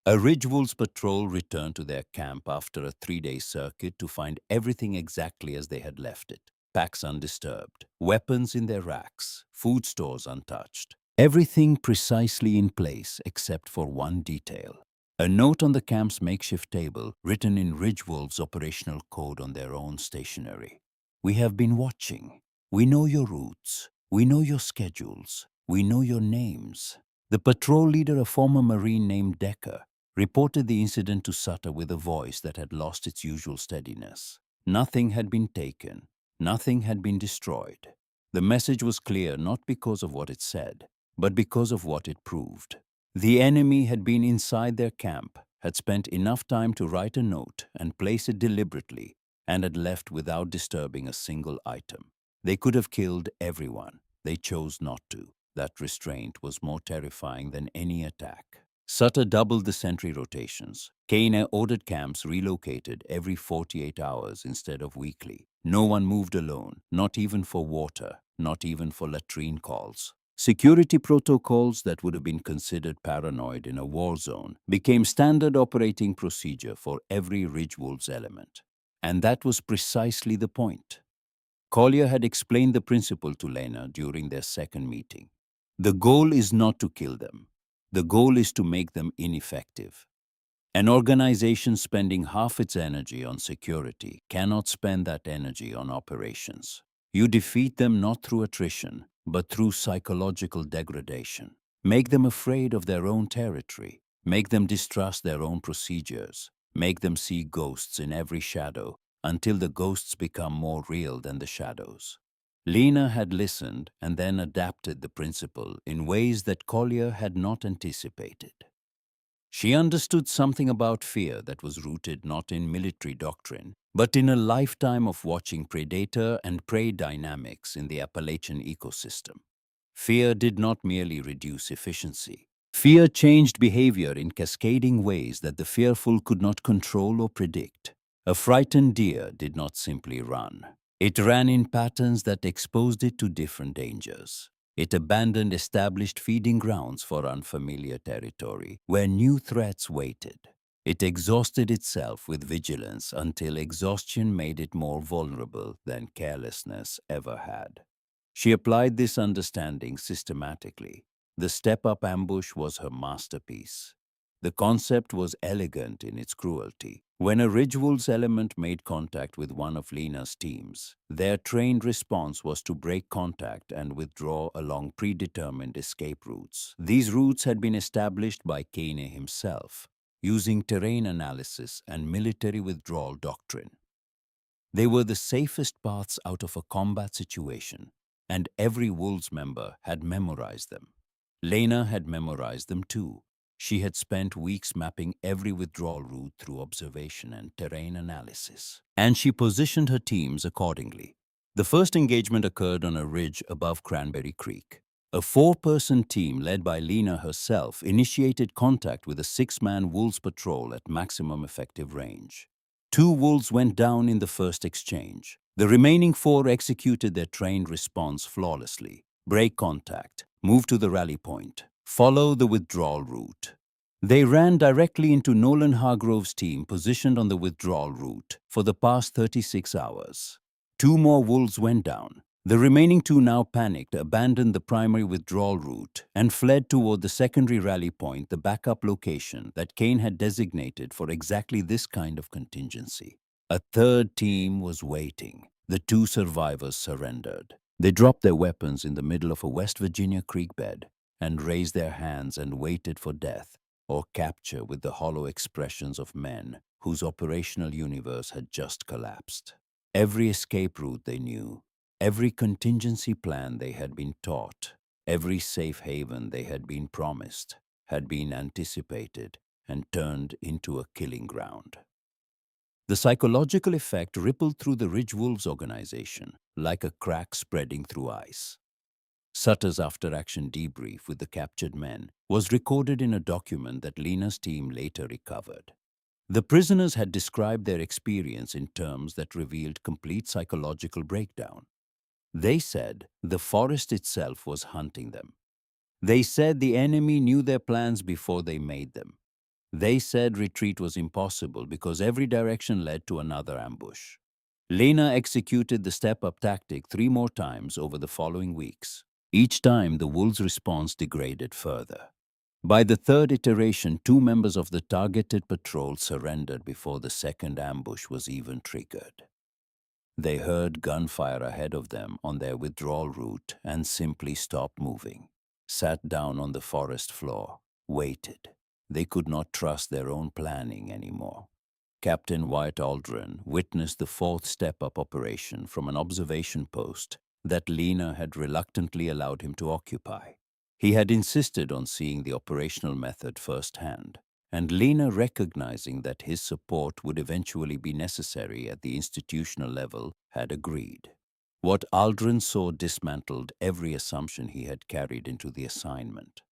A Ridge Wolves patrol returned to their camp after a 3-day circuit to find everything exactly as they had left it. Packs undisturbed, weapons in their racks, food stores untouched. Everything precisely in place except for one detail. A note on the camp's makeshift table written in Ridge Wolves' operational code on their own stationery. We have been watching. We know your routes. We know your schedules. We know your names. The patrol leader, a former Marine named Decker, reported the incident to Sutter with a voice that had lost its usual steadiness. Nothing had been taken. Nothing had been destroyed. The message was clear not because of what it said, but because of what it proved. The enemy had been inside their camp, had spent enough time to write a note and place it deliberately, and had left without disturbing a single item. They could have killed everyone. They chose not to. That restraint was more terrifying than any attack. Sutter doubled the sentry rotations. Kane ordered camps relocated every 48 hours instead of weekly. No one moved alone, not even for water, not even for latrine calls. Security protocols that would have been considered paranoid in a war zone became standard operating procedure for every Ridge Wolves element. And that was precisely the point. Collier had explained the principle to Lena during their second meeting. The goal is not to kill them. The goal is to make them ineffective. An organization spending half its energy on security cannot spend that energy on operations. You defeat them not through attrition, but through psychological degradation. Make them afraid of their own territory. Make them distrust their own procedures. Make them see ghosts in every shadow until the ghosts become more real than the shadows. Lena had listened and then adapted the principle in ways that Collier had not anticipated. She understood something about fear that was rooted not in military doctrine, but in a lifetime of watching predator and prey dynamics in the Appalachian ecosystem. Fear did not merely reduce efficiency. Fear changed behavior in cascading ways that the fearful could not control or predict. A frightened deer did not simply run. It ran in patterns that exposed it to different dangers. It abandoned established feeding grounds for unfamiliar territory, where new threats waited. It exhausted itself with vigilance until exhaustion made it more vulnerable than carelessness ever had. She applied this understanding systematically. The step-up ambush was her masterpiece. The concept was elegant in its cruelty. When a Ridge Wolves element made contact with one of Lena's teams, their trained response was to break contact and withdraw along predetermined escape routes. These routes had been established by Kane himself, using terrain analysis and military withdrawal doctrine. They were the safest paths out of a combat situation, and every Wolves member had memorized them. Lena had memorized them too. She had spent weeks mapping every withdrawal route through observation and terrain analysis, and she positioned her teams accordingly. The first engagement occurred on a ridge above Cranberry Creek. A four-person team led by Lena herself initiated contact with a six-man Wolves patrol at maximum effective range. Two Wolves went down in the first exchange. The remaining four executed their trained response flawlessly. Break contact, move to the rally point, follow the withdrawal route. They ran directly into Nolan Hargrove's team positioned on the withdrawal route for the past 36 hours. Two more Wolves went down. The remaining two, now panicked, abandoned the primary withdrawal route and fled toward the secondary rally point, the backup location that Kane had designated for exactly this kind of contingency. A third team was waiting. The two survivors surrendered. They dropped their weapons in the middle of a West Virginia creek bed and raised their hands and waited for death or capture with the hollow expressions of men whose operational universe had just collapsed. Every escape route they knew, every contingency plan they had been taught, every safe haven they had been promised, had been anticipated and turned into a killing ground. The psychological effect rippled through the Ridge Wolves organization like a crack spreading through ice. Sutter's after-action debrief with the captured men was recorded in a document that Lena's team later recovered. The prisoners had described their experience in terms that revealed complete psychological breakdown. They said the forest itself was hunting them. They said the enemy knew their plans before they made them. They said retreat was impossible because every direction led to another ambush. Lena executed the step-up tactic 3 more times over the following weeks. Each time, the Wolves' response degraded further. By the third iteration, 2 members of the targeted patrol surrendered before the second ambush was even triggered. They heard gunfire ahead of them on their withdrawal route and simply stopped moving, sat down on the forest floor, waited. They could not trust their own planning anymore. Captain Wyatt Aldrin witnessed the fourth step-up operation from an observation post that Lena had reluctantly allowed him to occupy. He had insisted on seeing the operational method firsthand, and Lena, recognizing that his support would eventually be necessary at the institutional level, had agreed. What Aldrin saw dismantled every assumption he had carried into the assignment.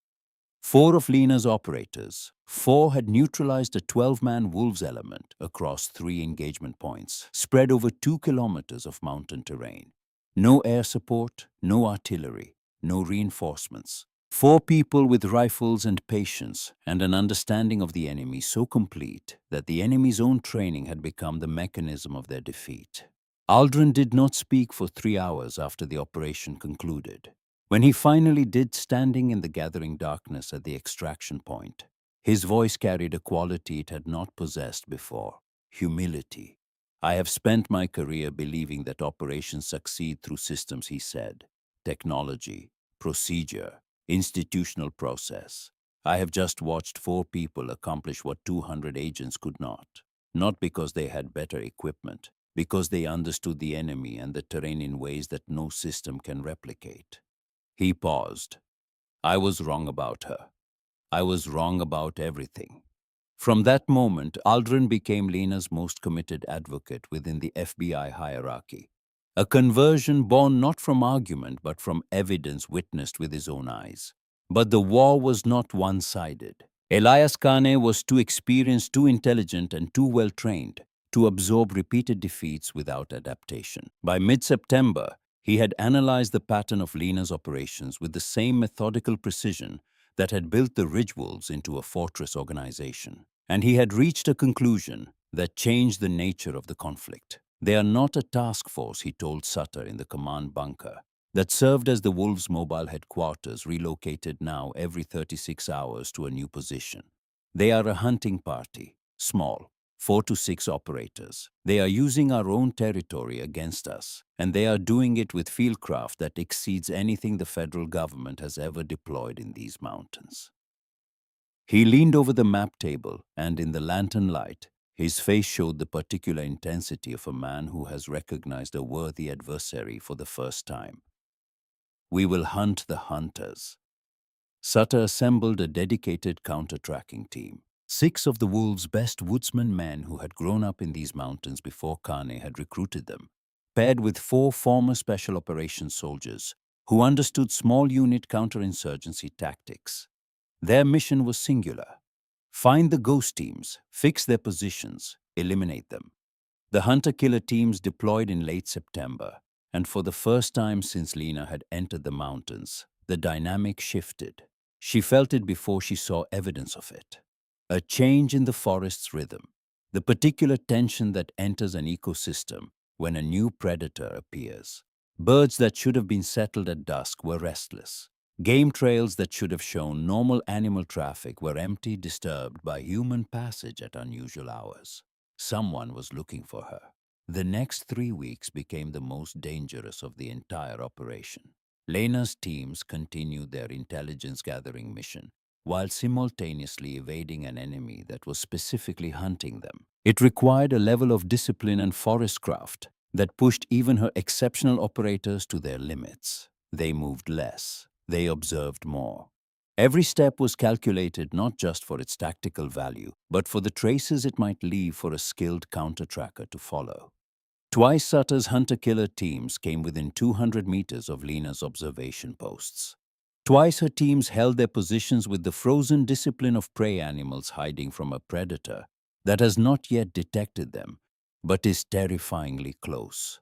4 of Lena's operators, 4 had neutralized a 12-man Wolves element across 3 engagement points, spread over 2 kilometers of mountain terrain. No air support, no artillery, no reinforcements. 4 people with rifles and patience and an understanding of the enemy so complete that the enemy's own training had become the mechanism of their defeat. Aldrin did not speak for 3 hours after the operation concluded. When he finally did, standing in the gathering darkness at the extraction point, his voice carried a quality it had not possessed before: humility. "I have spent my career believing that operations succeed through systems," he said. "Technology, procedure, institutional process. I have just watched 4 people accomplish what 200 agents could not. Not because they had better equipment, because they understood the enemy and the terrain in ways that no system can replicate." He paused. "I was wrong about her. I was wrong about everything." From that moment, Aldrin became Lena's most committed advocate within the FBI hierarchy. A conversion born not from argument but from evidence witnessed with his own eyes. But the war was not one-sided. Elias Kane was too experienced, too intelligent, and too well-trained to absorb repeated defeats without adaptation. By mid-September, he had analyzed the pattern of Lena's operations with the same methodical precision that had built the Ridge Wolves into a fortress organization. And he had reached a conclusion that changed the nature of the conflict. "They are not a task force," he told Sutter in the command bunker that served as the Wolves' mobile headquarters, relocated now every 36 hours to a new position. "They are a hunting party, small, 4 to 6 operators. They are using our own territory against us, and they are doing it with fieldcraft that exceeds anything the federal government has ever deployed in these mountains." He leaned over the map table, and in the lantern light, his face showed the particular intensity of a man who has recognized a worthy adversary for the first time. "We will hunt the hunters." Sutter assembled a dedicated counter-tracking team. 6 of the Wolves' best woodsman men who had grown up in these mountains before Kane had recruited them, paired with 4 former Special Operations soldiers who understood small unit counterinsurgency tactics. Their mission was singular: find the ghost teams, fix their positions, eliminate them. The hunter-killer teams deployed in late September, and for the first time since Lena had entered the mountains, the dynamic shifted. She felt it before she saw evidence of it. A change in the forest's rhythm, the particular tension that enters an ecosystem when a new predator appears. Birds that should have been settled at dusk were restless. Game trails that should have shown normal animal traffic were empty, disturbed by human passage at unusual hours. Someone was looking for her. The next 3 weeks became the most dangerous of the entire operation. Lena's teams continued their intelligence-gathering mission while simultaneously evading an enemy that was specifically hunting them. It required a level of discipline and forestcraft that pushed even her exceptional operators to their limits. They moved less. They observed more. Every step was calculated not just for its tactical value, but for the traces it might leave for a skilled counter-tracker to follow. Twice Sutter's hunter-killer teams came within 200 meters of Lena's observation posts. Twice her teams held their positions with the frozen discipline of prey animals hiding from a predator that has not yet detected them, but is terrifyingly close.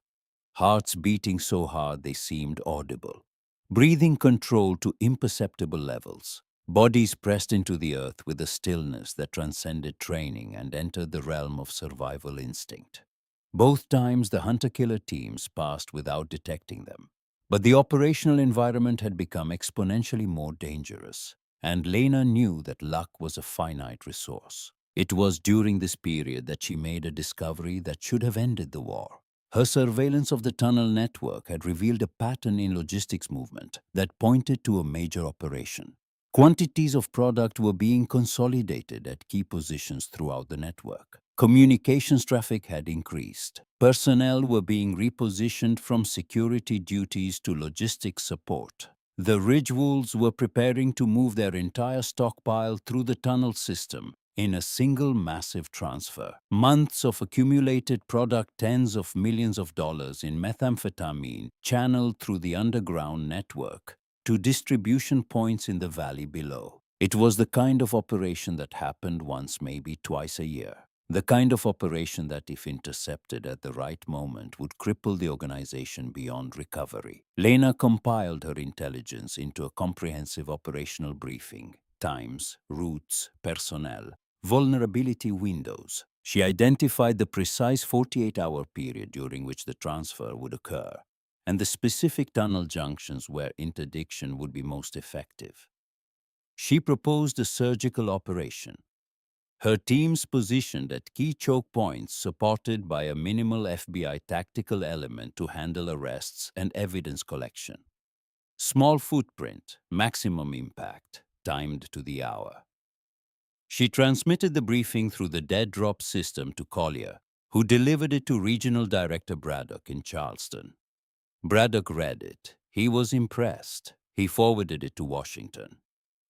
Hearts beating so hard they seemed audible. Breathing controlled to imperceptible levels. Bodies pressed into the earth with a stillness that transcended training and entered the realm of survival instinct. Both times the hunter-killer teams passed without detecting them. But the operational environment had become exponentially more dangerous, and Lena knew that luck was a finite resource. It was during this period that she made a discovery that should have ended the war. Her surveillance of the tunnel network had revealed a pattern in logistics movement that pointed to a major operation. Quantities of product were being consolidated at key positions throughout the network. Communications traffic had increased. Personnel were being repositioned from security duties to logistics support. The Ridge Wolves were preparing to move their entire stockpile through the tunnel system in a single massive transfer. Months of accumulated product, tens of millions of dollars in methamphetamine channeled through the underground network to distribution points in the valley below. It was the kind of operation that happened once, maybe twice a year. The kind of operation that, if intercepted at the right moment, would cripple the organization beyond recovery. Lena compiled her intelligence into a comprehensive operational briefing: times, routes, personnel, vulnerability windows. She identified the precise 48-hour period during which the transfer would occur, and the specific tunnel junctions where interdiction would be most effective. She proposed a surgical operation. Her teams positioned at key choke points supported by a minimal FBI tactical element to handle arrests and evidence collection. Small footprint, maximum impact, timed to the hour. She transmitted the briefing through the dead drop system to Collier, who delivered it to Regional Director Braddock in Charleston. Braddock read it. He was impressed. He forwarded it to Washington.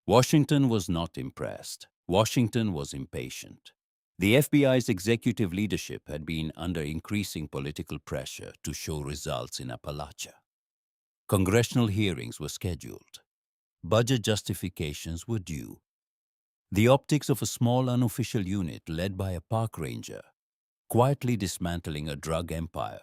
Washington was not impressed. Washington was impatient. The FBI's executive leadership had been under increasing political pressure to show results in Appalachia. Congressional hearings were scheduled. Budget justifications were due. The optics of a small unofficial unit led by a park ranger, quietly dismantling a drug empire,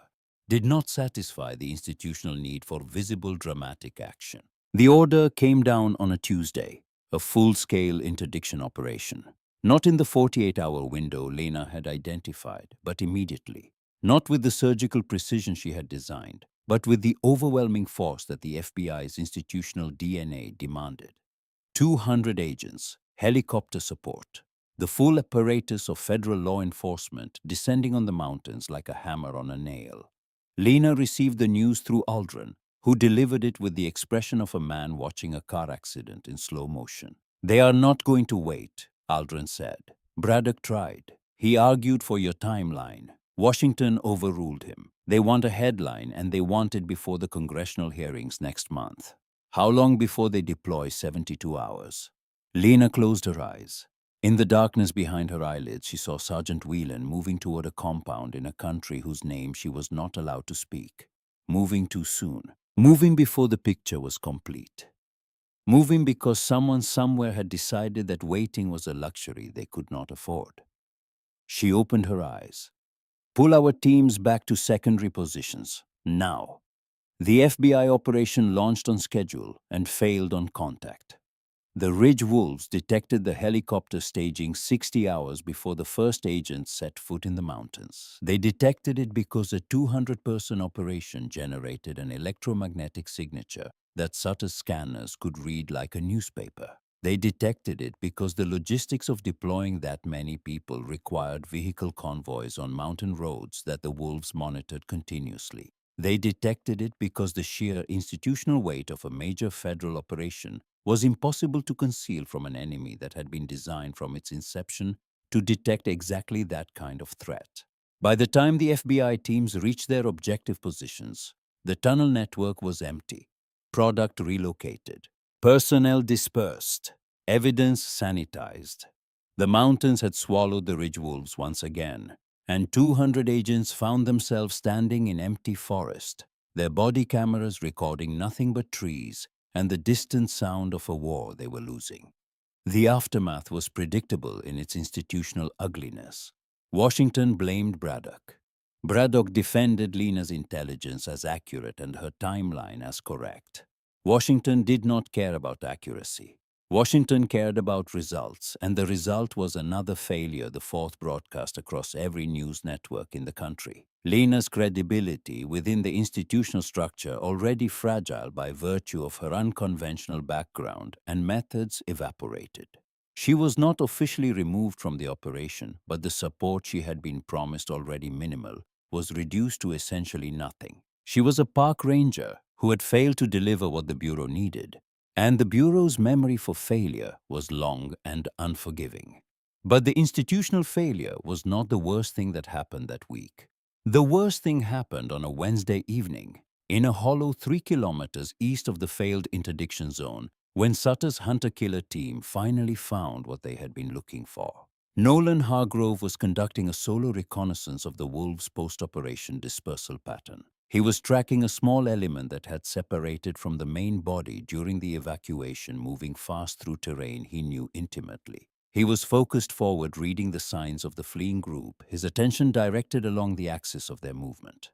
did not satisfy the institutional need for visible dramatic action. The order came down on a Tuesday, a full-scale interdiction operation. Not in the 48-hour window Lena had identified, but immediately. Not with the surgical precision she had designed, but with the overwhelming force that the FBI's institutional DNA demanded. 200 agents, helicopter support, the full apparatus of federal law enforcement descending on the mountains like a hammer on a nail. Lena received the news through Aldrin, who delivered it with the expression of a man watching a car accident in slow motion. "They are not going to wait," Aldrin said. Braddock tried. He argued for your timeline. Washington overruled him. They want a headline, and they want it before the congressional hearings next month. How long before they deploy? 72 hours. Lena closed her eyes. In the darkness behind her eyelids, she saw Sergeant Whelan moving toward a compound in a country whose name she was not allowed to speak. Moving too soon. Moving before the picture was complete. Moving because someone somewhere had decided that waiting was a luxury they could not afford. She opened her eyes. Pull our teams back to secondary positions. Now. The FBI operation launched on schedule and failed on contact. The Ridge Wolves detected the helicopter staging 60 hours before the first agents set foot in the mountains. They detected it because a 200-person operation generated an electromagnetic signature that Sutter's scanners could read like a newspaper. They detected it because the logistics of deploying that many people required vehicle convoys on mountain roads that the Wolves monitored continuously. They detected it because the sheer institutional weight of a major federal operation was impossible to conceal from an enemy that had been designed from its inception to detect exactly that kind of threat. By the time the FBI teams reached their objective positions, the tunnel network was empty, product relocated, personnel dispersed, evidence sanitized. The mountains had swallowed the Ridge Wolves once again, and 200 agents found themselves standing in empty forest, their body cameras recording nothing but trees and the distant sound of a war they were losing. The aftermath was predictable in its institutional ugliness. Washington blamed Braddock. Braddock defended Lena's intelligence as accurate and her timeline as correct. Washington did not care about accuracy. Washington cared about results, and the result was another failure, the fourth broadcast across every news network in the country. Lena's credibility within the institutional structure, already fragile by virtue of her unconventional background and methods, evaporated. She was not officially removed from the operation, but the support she had been promised, already minimal, was reduced to essentially nothing. She was a park ranger who had failed to deliver what the Bureau needed, and the Bureau's memory for failure was long and unforgiving. But the institutional failure was not the worst thing that happened that week. The worst thing happened on a Wednesday evening, in a hollow 3 kilometers east of the failed interdiction zone, when Sutter's hunter-killer team finally found what they had been looking for. Nolan Hargrove was conducting a solo reconnaissance of the Wolves' post-operation dispersal pattern. He was tracking a small element that had separated from the main body during the evacuation, moving fast through terrain he knew intimately. He was focused forward, reading the signs of the fleeing group, his attention directed along the axis of their movement.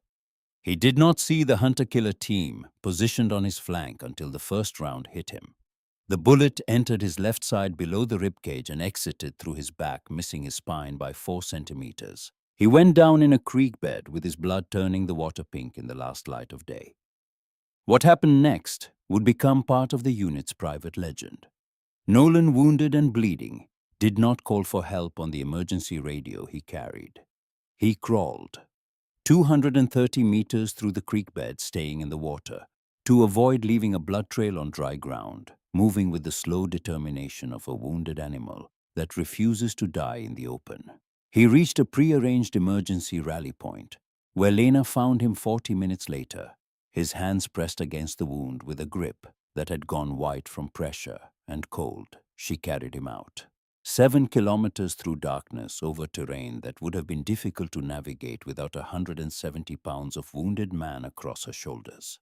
He did not see the hunter-killer team positioned on his flank until the first round hit him. The bullet entered his left side below the ribcage and exited through his back, missing his spine by 4 centimeters. He went down in a creek bed with his blood turning the water pink in the last light of day. What happened next would become part of the unit's private legend. Nolan, wounded and bleeding, did not call for help on the emergency radio he carried. He crawled 230 meters through the creek bed, staying in the water, to avoid leaving a blood trail on dry ground, moving with the slow determination of a wounded animal that refuses to die in the open. He reached a prearranged emergency rally point, where Lena found him 40 minutes later, his hands pressed against the wound with a grip that had gone white from pressure and cold. She carried him out. 7 kilometers through darkness over terrain that would have been difficult to navigate without 170 pounds of wounded man across her shoulders.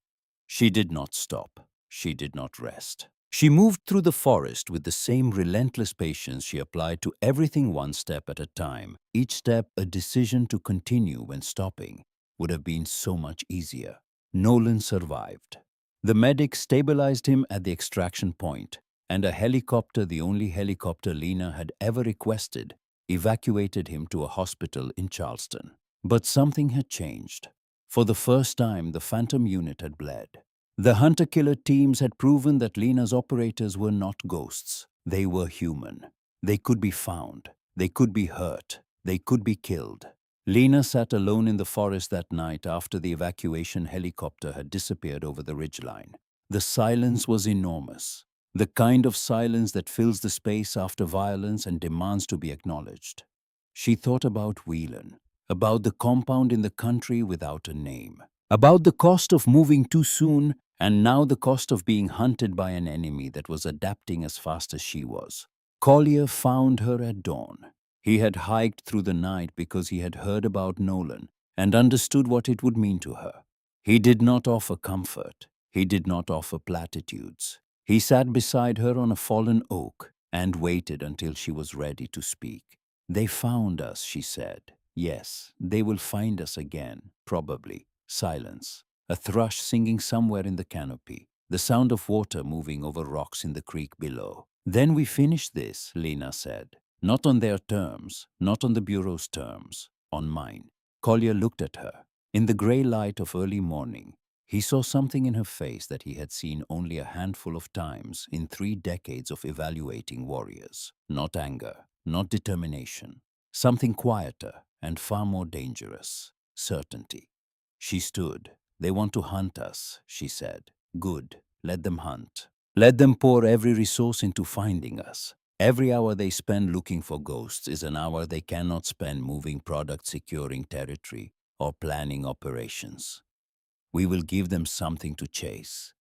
She did not stop. She did not rest. She moved through the forest with the same relentless patience she applied to everything, one step at a time. Each step a decision to continue when stopping would have been so much easier. Nolan survived. The medic stabilized him at the extraction point, and a helicopter, the only helicopter Lena had ever requested, evacuated him to a hospital in Charleston. But something had changed. For the first time, the Phantom unit had bled. The hunter-killer teams had proven that Lena's operators were not ghosts. They were human. They could be found. They could be hurt. They could be killed. Lena sat alone in the forest that night after the evacuation helicopter had disappeared over the ridgeline. The silence was enormous. The kind of silence that fills the space after violence and demands to be acknowledged. She thought about Whelan, about the compound in the country without a name, about the cost of moving too soon And now the cost of being hunted by an enemy that was adapting as fast as she was. Collier found her at dawn. He had hiked through the night because he had heard about Nolan and understood what it would mean to her. He did not offer comfort. He did not offer platitudes. He sat beside her on a fallen oak and waited until she was ready to speak. They found us, she said. Yes, they will find us again, probably. Silence. A thrush singing somewhere in the canopy. The sound of water moving over rocks in the creek below. Then we finish this, Lena said. Not on their terms, not on the Bureau's terms, on mine. Collier looked at her. In the grey light of early morning, he saw something in her face that he had seen only a handful of times in 3 decades of evaluating warriors. Not anger, not determination. Something quieter and far more dangerous. Certainty. She stood. They want to hunt us, she said. Good. Let them hunt. Let them pour every resource into finding us. Every hour they spend looking for ghosts is an hour they cannot spend moving product, securing territory, or planning operations. We will give them something to chase.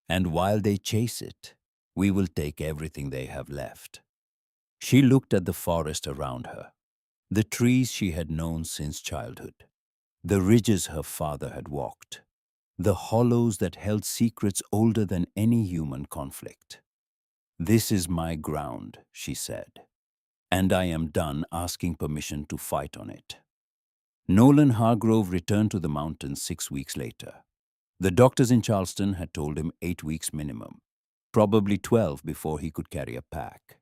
And while they chase it, we will take everything they have left. She looked at the forest around her, the trees she had known since childhood, the ridges her father had walked, the hollows that held secrets older than any human conflict. This is my ground, she said, and I am done asking permission to fight on it. Nolan Hargrove returned to the mountains 6 weeks later. The doctors in Charleston had told him 8 weeks minimum, probably 12 before he could carry a pack.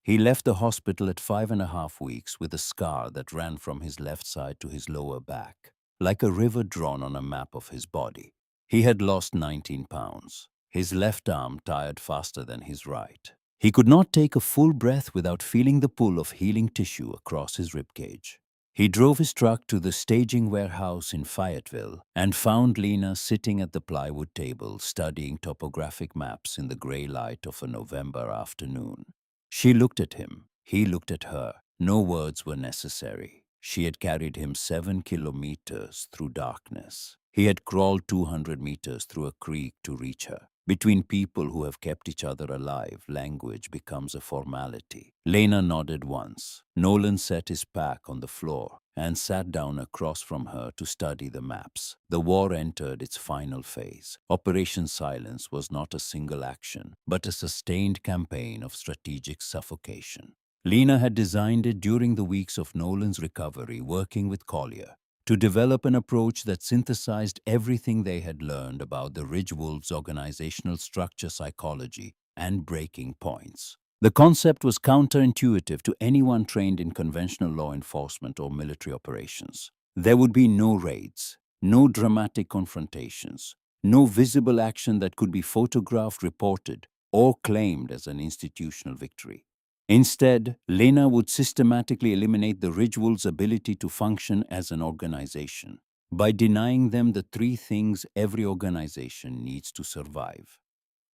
He left the hospital at 5.5 weeks with a scar that ran from his left side to his lower back, like a river drawn on a map of his body. He had lost 19 pounds. His left arm tired faster than his right. He could not take a full breath without feeling the pull of healing tissue across his ribcage. He drove his truck to the staging warehouse in Fayetteville and found Lena sitting at the plywood table studying topographic maps in the gray light of a November afternoon. She looked at him. He looked at her. No words were necessary. She had carried him 7 kilometers through darkness. He had crawled 200 meters through a creek to reach her. Between people who have kept each other alive, language becomes a formality. Lena nodded once. Nolan set his pack on the floor and sat down across from her to study the maps. The war entered its final phase. Operation Silence was not a single action, but a sustained campaign of strategic suffocation. Lena had designed it during the weeks of Nolan's recovery, working with Collier, to develop an approach that synthesized everything they had learned about the Ridge Wolves' organizational structure, psychology, and breaking points. The concept was counterintuitive to anyone trained in conventional law enforcement or military operations. There would be no raids, no dramatic confrontations, no visible action that could be photographed, reported, or claimed as an institutional victory. Instead, Lena would systematically eliminate the Ridge Wolves' ability to function as an organization by denying them the 3 things every organization needs to survive: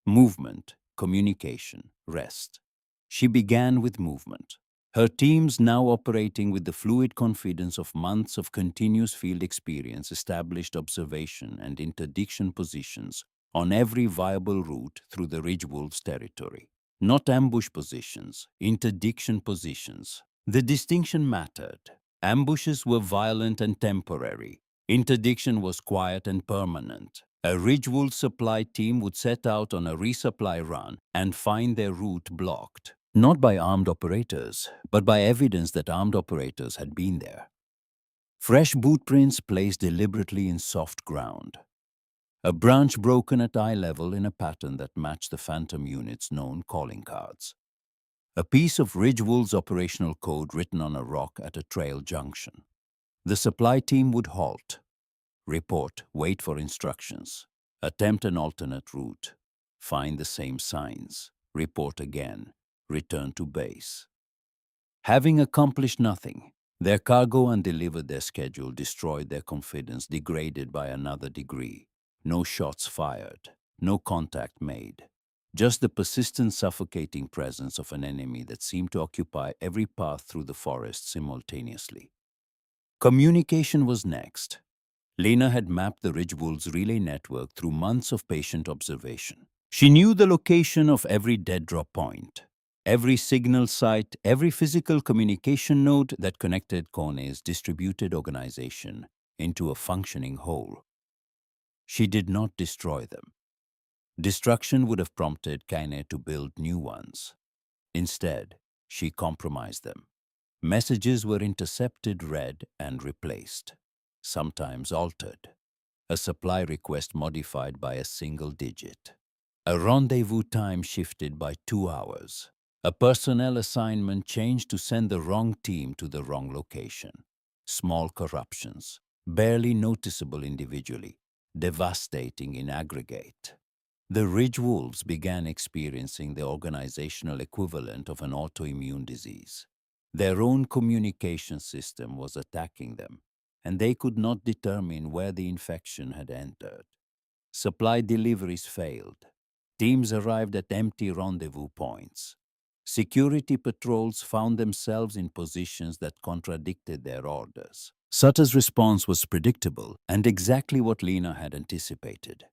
movement, communication, rest. She began with movement. Her teams, now operating with the fluid confidence of months of continuous field experience, established observation and interdiction positions on every viable route through the Ridge Wolves' territory. Not ambush positions, interdiction positions. The distinction mattered. Ambushes were violent and temporary. Interdiction was quiet and permanent. A Ridge Wolves supply team would set out on a resupply run and find their route blocked, not by armed operators, but by evidence that armed operators had been there. Fresh boot prints placed deliberately in soft ground. A branch broken at eye level in a pattern that matched the Phantom unit's known calling cards. A piece of Ridge Wolves' operational code written on a rock at a trail junction. The supply team would halt, report, wait for instructions, attempt an alternate route, find the same signs, report again, return to base. Having accomplished nothing, their cargo undelivered, their schedule destroyed, their confidence degraded by another degree. No shots fired, no contact made. Just the persistent, suffocating presence of an enemy that seemed to occupy every path through the forest simultaneously. Communication was next. Lena had mapped the Ridge Wolves' relay network through months of patient observation. She knew the location of every dead drop point, every signal site, every physical communication node that connected Kone's distributed organization into a functioning whole. She did not destroy them. Destruction would have prompted Kaine to build new ones. Instead, she compromised them. Messages were intercepted, read, and replaced, sometimes altered. A supply request modified by a single digit. A rendezvous time shifted by 2 hours. A personnel assignment changed to send the wrong team to the wrong location. Small corruptions, barely noticeable individually, devastating in aggregate. The Ridge Wolves began experiencing the organizational equivalent of an autoimmune disease. Their own communication system was attacking them, and they could not determine where the infection had entered. Supply deliveries failed. Teams arrived at empty rendezvous points. Security patrols found themselves in positions that contradicted their orders. Sutter's response was predictable and exactly what Lena had anticipated.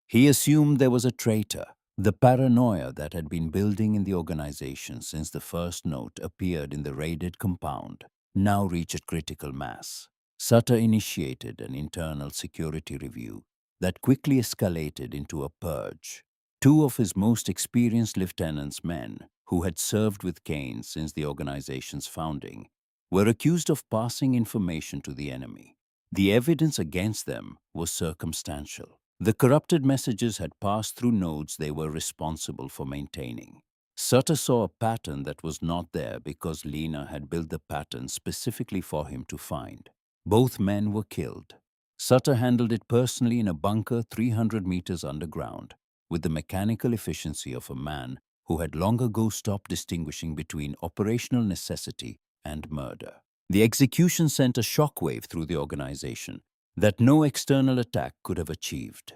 He assumed there was a traitor. The paranoia that had been building in the organization since the first note appeared in the raided compound now reached critical mass. Sutter initiated an internal security review that quickly escalated into a purge. Two of his most experienced lieutenants' men, who had served with Kane since the organization's founding, were accused of passing information to the enemy. The evidence against them was circumstantial. The corrupted messages had passed through nodes they were responsible for maintaining. Sutter saw a pattern that was not there because Lena had built the pattern specifically for him to find. Both men were killed. Sutter handled it personally in a bunker 300 meters underground, with the mechanical efficiency of a man who had long ago stopped distinguishing between operational necessity and murder. The execution sent a shockwave through the organization that no external attack could have achieved.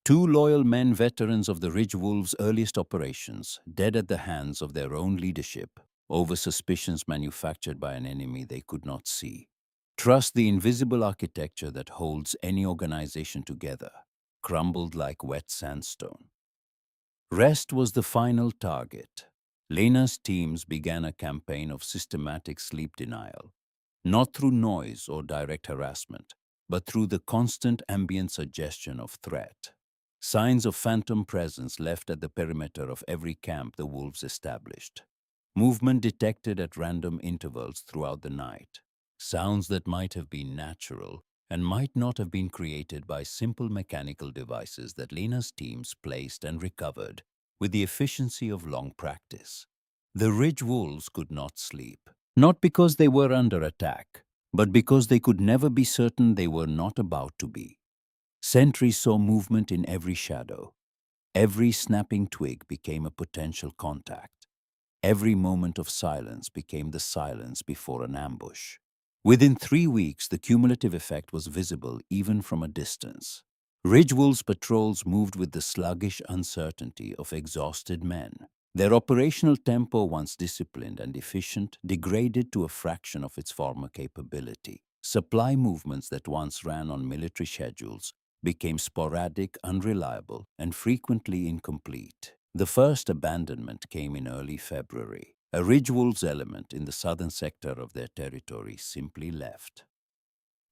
Two loyal men, veterans of the Ridge Wolves' earliest operations, dead at the hands of their own leadership over suspicions manufactured by an enemy they could not see. Trust, the invisible architecture that holds any organization together, crumbled like wet sandstone. Rest was the final target. Lena's teams began a campaign of systematic sleep denial, not through noise or direct harassment, but through the constant ambient suggestion of threat. Signs of phantom presence left at the perimeter of every camp the wolves established. Movement detected at random intervals throughout the night. Sounds that might have been natural and might not have been created by simple mechanical devices that Lena's teams placed and recovered with the efficiency of long practice. The Ridge Wolves could not sleep, not because they were under attack, but because they could never be certain they were not about to be. Sentries saw movement in every shadow. Every snapping twig became a potential contact. Every moment of silence became the silence before an ambush. Within 3 weeks, the cumulative effect was visible even from a distance. Ridge Wolves' patrols moved with the sluggish uncertainty of exhausted men. Their operational tempo, once disciplined and efficient, degraded to a fraction of its former capability. Supply movements that once ran on military schedules became sporadic, unreliable, and frequently incomplete. The first abandonment came in early February. A Ridge Wolves element in the southern sector of their territory simply left,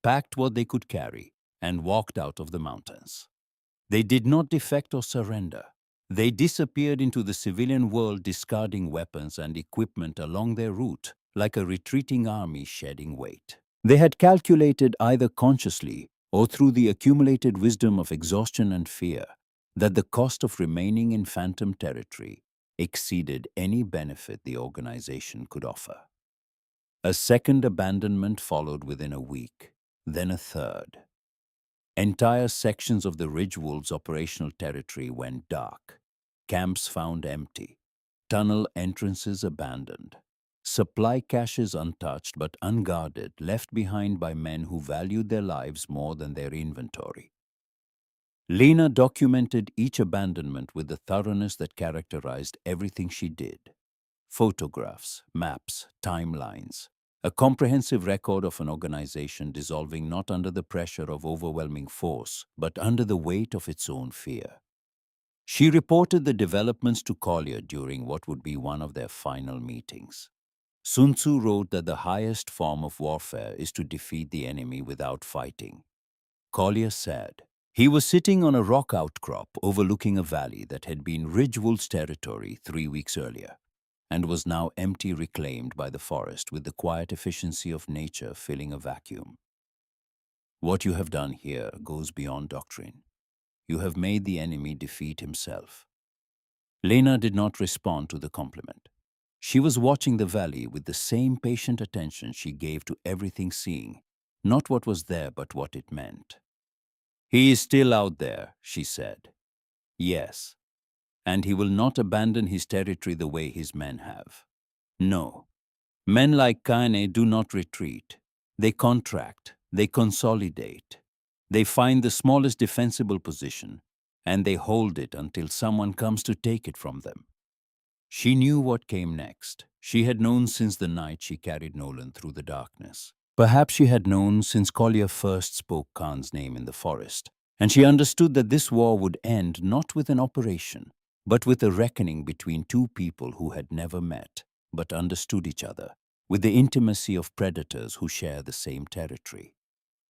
packed what they could carry, and walked out of the mountains. They did not defect or surrender. They disappeared into the civilian world, discarding weapons and equipment along their route, like a retreating army shedding weight. They had calculated, either consciously or through the accumulated wisdom of exhaustion and fear, that the cost of remaining in phantom territory exceeded any benefit the organization could offer. A second abandonment followed within a week, then a third. Entire sections of the Ridge Wolves' operational territory went dark, camps found empty, tunnel entrances abandoned, supply caches untouched but unguarded, left behind by men who valued their lives more than their inventory. Lena documented each abandonment with the thoroughness that characterized everything she did. Photographs, maps, timelines, a comprehensive record of an organization dissolving not under the pressure of overwhelming force, but under the weight of its own fear. She reported the developments to Collier during what would be one of their final meetings. Sun Tzu wrote that the highest form of warfare is to defeat the enemy without fighting. Collier said, he was sitting on a rock outcrop overlooking a valley that had been Ridgewolf's territory 3 weeks earlier, and was now empty, reclaimed by the forest with the quiet efficiency of nature filling a vacuum. What you have done here goes beyond doctrine. You have made the enemy defeat himself. Lena did not respond to the compliment. She was watching the valley with the same patient attention she gave to everything, seeing not what was there but what it meant. He is still out there, she said. Yes, and he will not abandon his territory the way his men have. No, men like Kaine do not retreat. They contract, they consolidate. They find the smallest defensible position, and they hold it until someone comes to take it from them. She knew what came next. She had known since the night she carried Nolan through the darkness. Perhaps she had known since Collier first spoke Khan's name in the forest, and she understood that this war would end not with an operation, but with a reckoning between two people who had never met, but understood each other, with the intimacy of predators who share the same territory.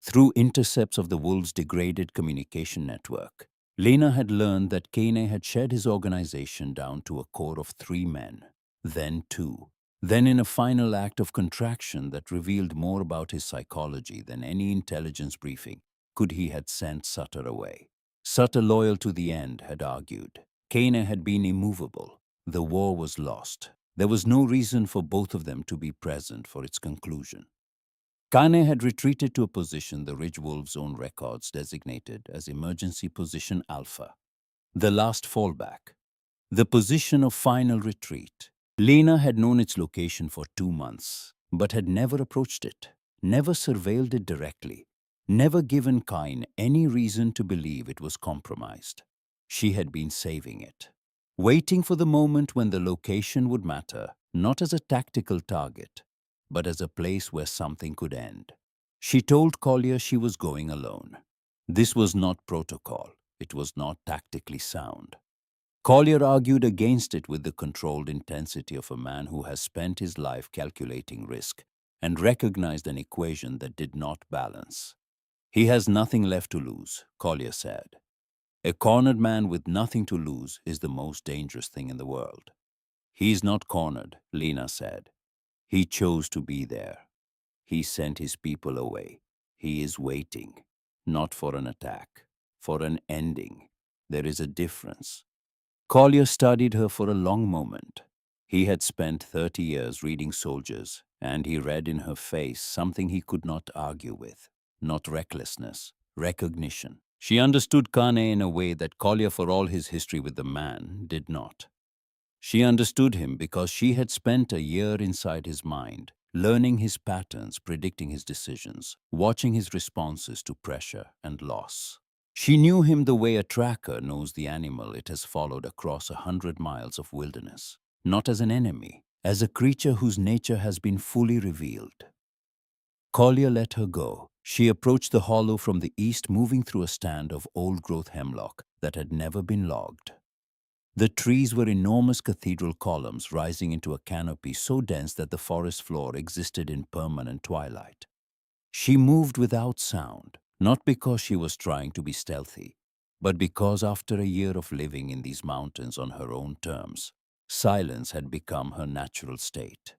Through intercepts of the wolves' degraded communication network, Lena had learned that Kane had shed his organization down to a core of 3 men, then 2. Then, in a final act of contraction that revealed more about his psychology than any intelligence briefing, he had sent Sutter away. Sutter, loyal to the end, had argued. Kane had been immovable. The war was lost. There was no reason for both of them to be present for its conclusion. Kane had retreated to a position the Ridgewolves' own records designated as Emergency Position Alpha, the last fallback, the position of final retreat. Lena had known its location for 2 months, but had never approached it, never surveilled it directly, never given Kine any reason to believe it was compromised. She had been saving it, waiting for the moment when the location would matter, not as a tactical target, but as a place where something could end. She told Collier she was going alone. This was not protocol. It was not tactically sound. Collier argued against it with the controlled intensity of a man who has spent his life calculating risk and recognized an equation that did not balance. He has nothing left to lose, Collier said. A cornered man with nothing to lose is the most dangerous thing in the world. He is not cornered, Lena said. He chose to be there. He sent his people away. He is waiting, not for an attack, for an ending. There is a difference. Collier studied her for a long moment. He had spent 30 years reading soldiers, and he read in her face something he could not argue with. Not recklessness, recognition. She understood Kane in a way that Collier, for all his history with the man, did not. She understood him because she had spent a year inside his mind, learning his patterns, predicting his decisions, watching his responses to pressure and loss. She knew him the way a tracker knows the animal it has followed across 100 miles of wilderness, not as an enemy, as a creature whose nature has been fully revealed. Collier let her go. She approached the hollow from the east, moving through a stand of old-growth hemlock that had never been logged. The trees were enormous cathedral columns rising into a canopy so dense that the forest floor existed in permanent twilight. She moved without sound, not because she was trying to be stealthy, but because after a year of living in these mountains on her own terms, silence had become her natural state.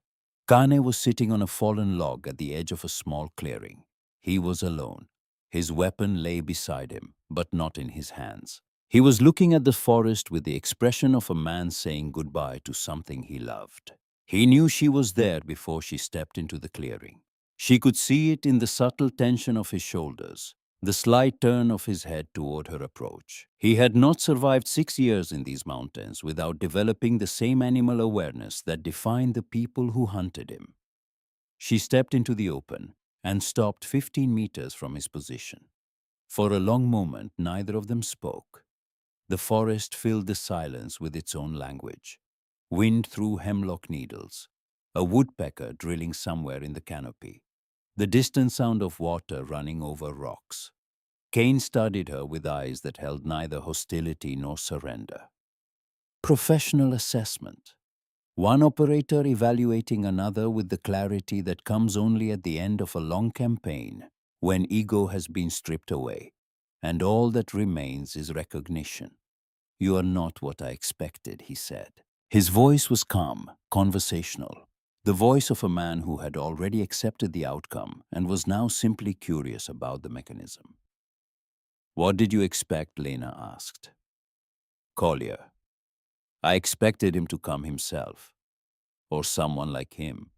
Kane was sitting on a fallen log at the edge of a small clearing. He was alone. His weapon lay beside him, but not in his hands. He was looking at the forest with the expression of a man saying goodbye to something he loved. He knew she was there before she stepped into the clearing. She could see it in the subtle tension of his shoulders, the slight turn of his head toward her approach. He had not survived 6 years in these mountains without developing the same animal awareness that defined the people who hunted him. She stepped into the open and stopped 15 meters from his position. For a long moment, neither of them spoke. The forest filled the silence with its own language. Wind threw hemlock needles. a woodpecker drilling somewhere in the canopy, the distant sound of water running over rocks. Kane studied her with eyes that held neither hostility nor surrender. Professional assessment. One operator evaluating another with the clarity that comes only at the end of a long campaign, when ego has been stripped away, and all that remains is recognition. "You are not what I expected," he said. His voice was calm, conversational, the voice of a man who had already accepted the outcome and was now simply curious about the mechanism. "What did you expect?" Lena asked. "Collier. I expected him to come himself, or someone like him.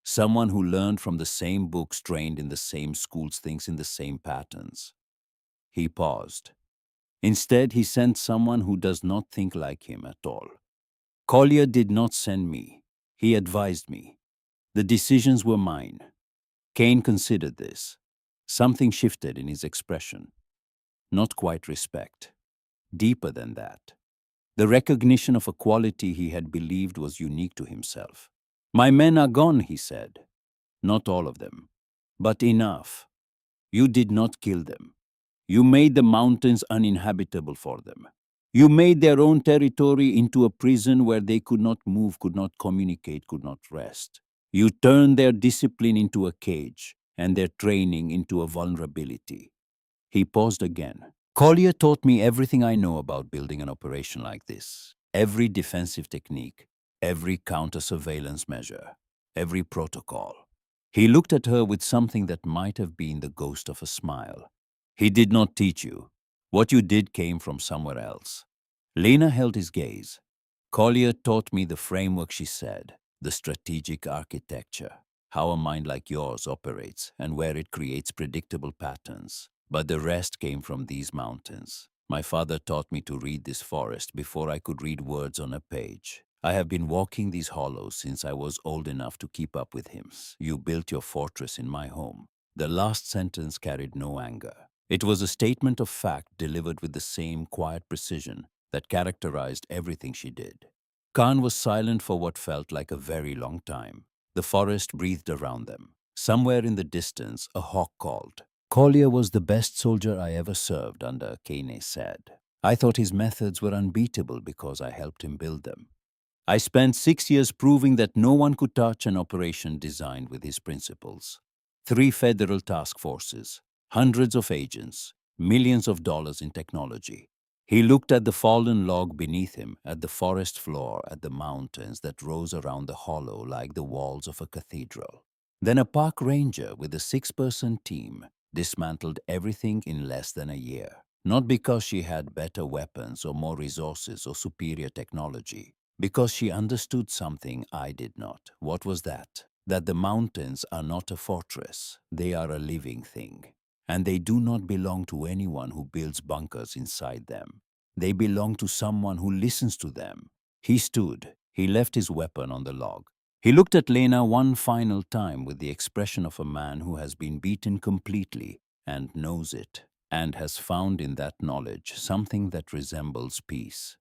Someone who learned from the same books, trained in the same schools, thinks in the same patterns." He paused. "Instead, he sent someone who does not think like him at all. Collier did not send me. He advised me. The decisions were mine." Kane considered this. Something shifted in his expression. Not quite respect. Deeper than that. The recognition of a quality he had believed was unique to himself. "My men are gone," he said. "Not all of them, but enough. You did not kill them. You made the mountains uninhabitable for them. You made their own territory into a prison where they could not move, could not communicate, could not rest. You turned their discipline into a cage and their training into a vulnerability." He paused again. "Collier taught me everything I know about building an operation like this. Every defensive technique, every counter-surveillance measure, every protocol." He looked at her with something that might have been the ghost of a smile. "He did not teach you. What you did came from somewhere else." Lena held his gaze. "Collier taught me the framework," she said, "the strategic architecture, how a mind like yours operates and where it creates predictable patterns. But the rest came from these mountains. My father taught me to read this forest before I could read words on a page. I have been walking these hollows since I was old enough to keep up with him. You built your fortress in my home." The last sentence carried no anger. It was a statement of fact delivered with the same quiet precision that characterized everything she did. Khan was silent for what felt like a very long time. The forest breathed around them. Somewhere in the distance, a hawk called. "Collier was the best soldier I ever served under," Kane said. "I thought his methods were unbeatable because I helped him build them. I spent 6 years proving that no one could touch an operation designed with his principles. 3 federal task forces, hundreds of agents, millions of dollars in technology." He looked at the fallen log beneath him, at the forest floor, at the mountains that rose around the hollow like the walls of a cathedral. Then a park ranger with a 6-person team dismantled everything in less than a year. Not because she had better weapons or more resources or superior technology, because she understood something I did not. What was that? That the mountains are not a fortress, they are a living thing. And they do not belong to anyone who builds bunkers inside them. They belong to someone who listens to them. He stood. He left his weapon on the log. He looked at Lena one final time with the expression of a man who has been beaten completely and knows it, and has found in that knowledge something that resembles peace.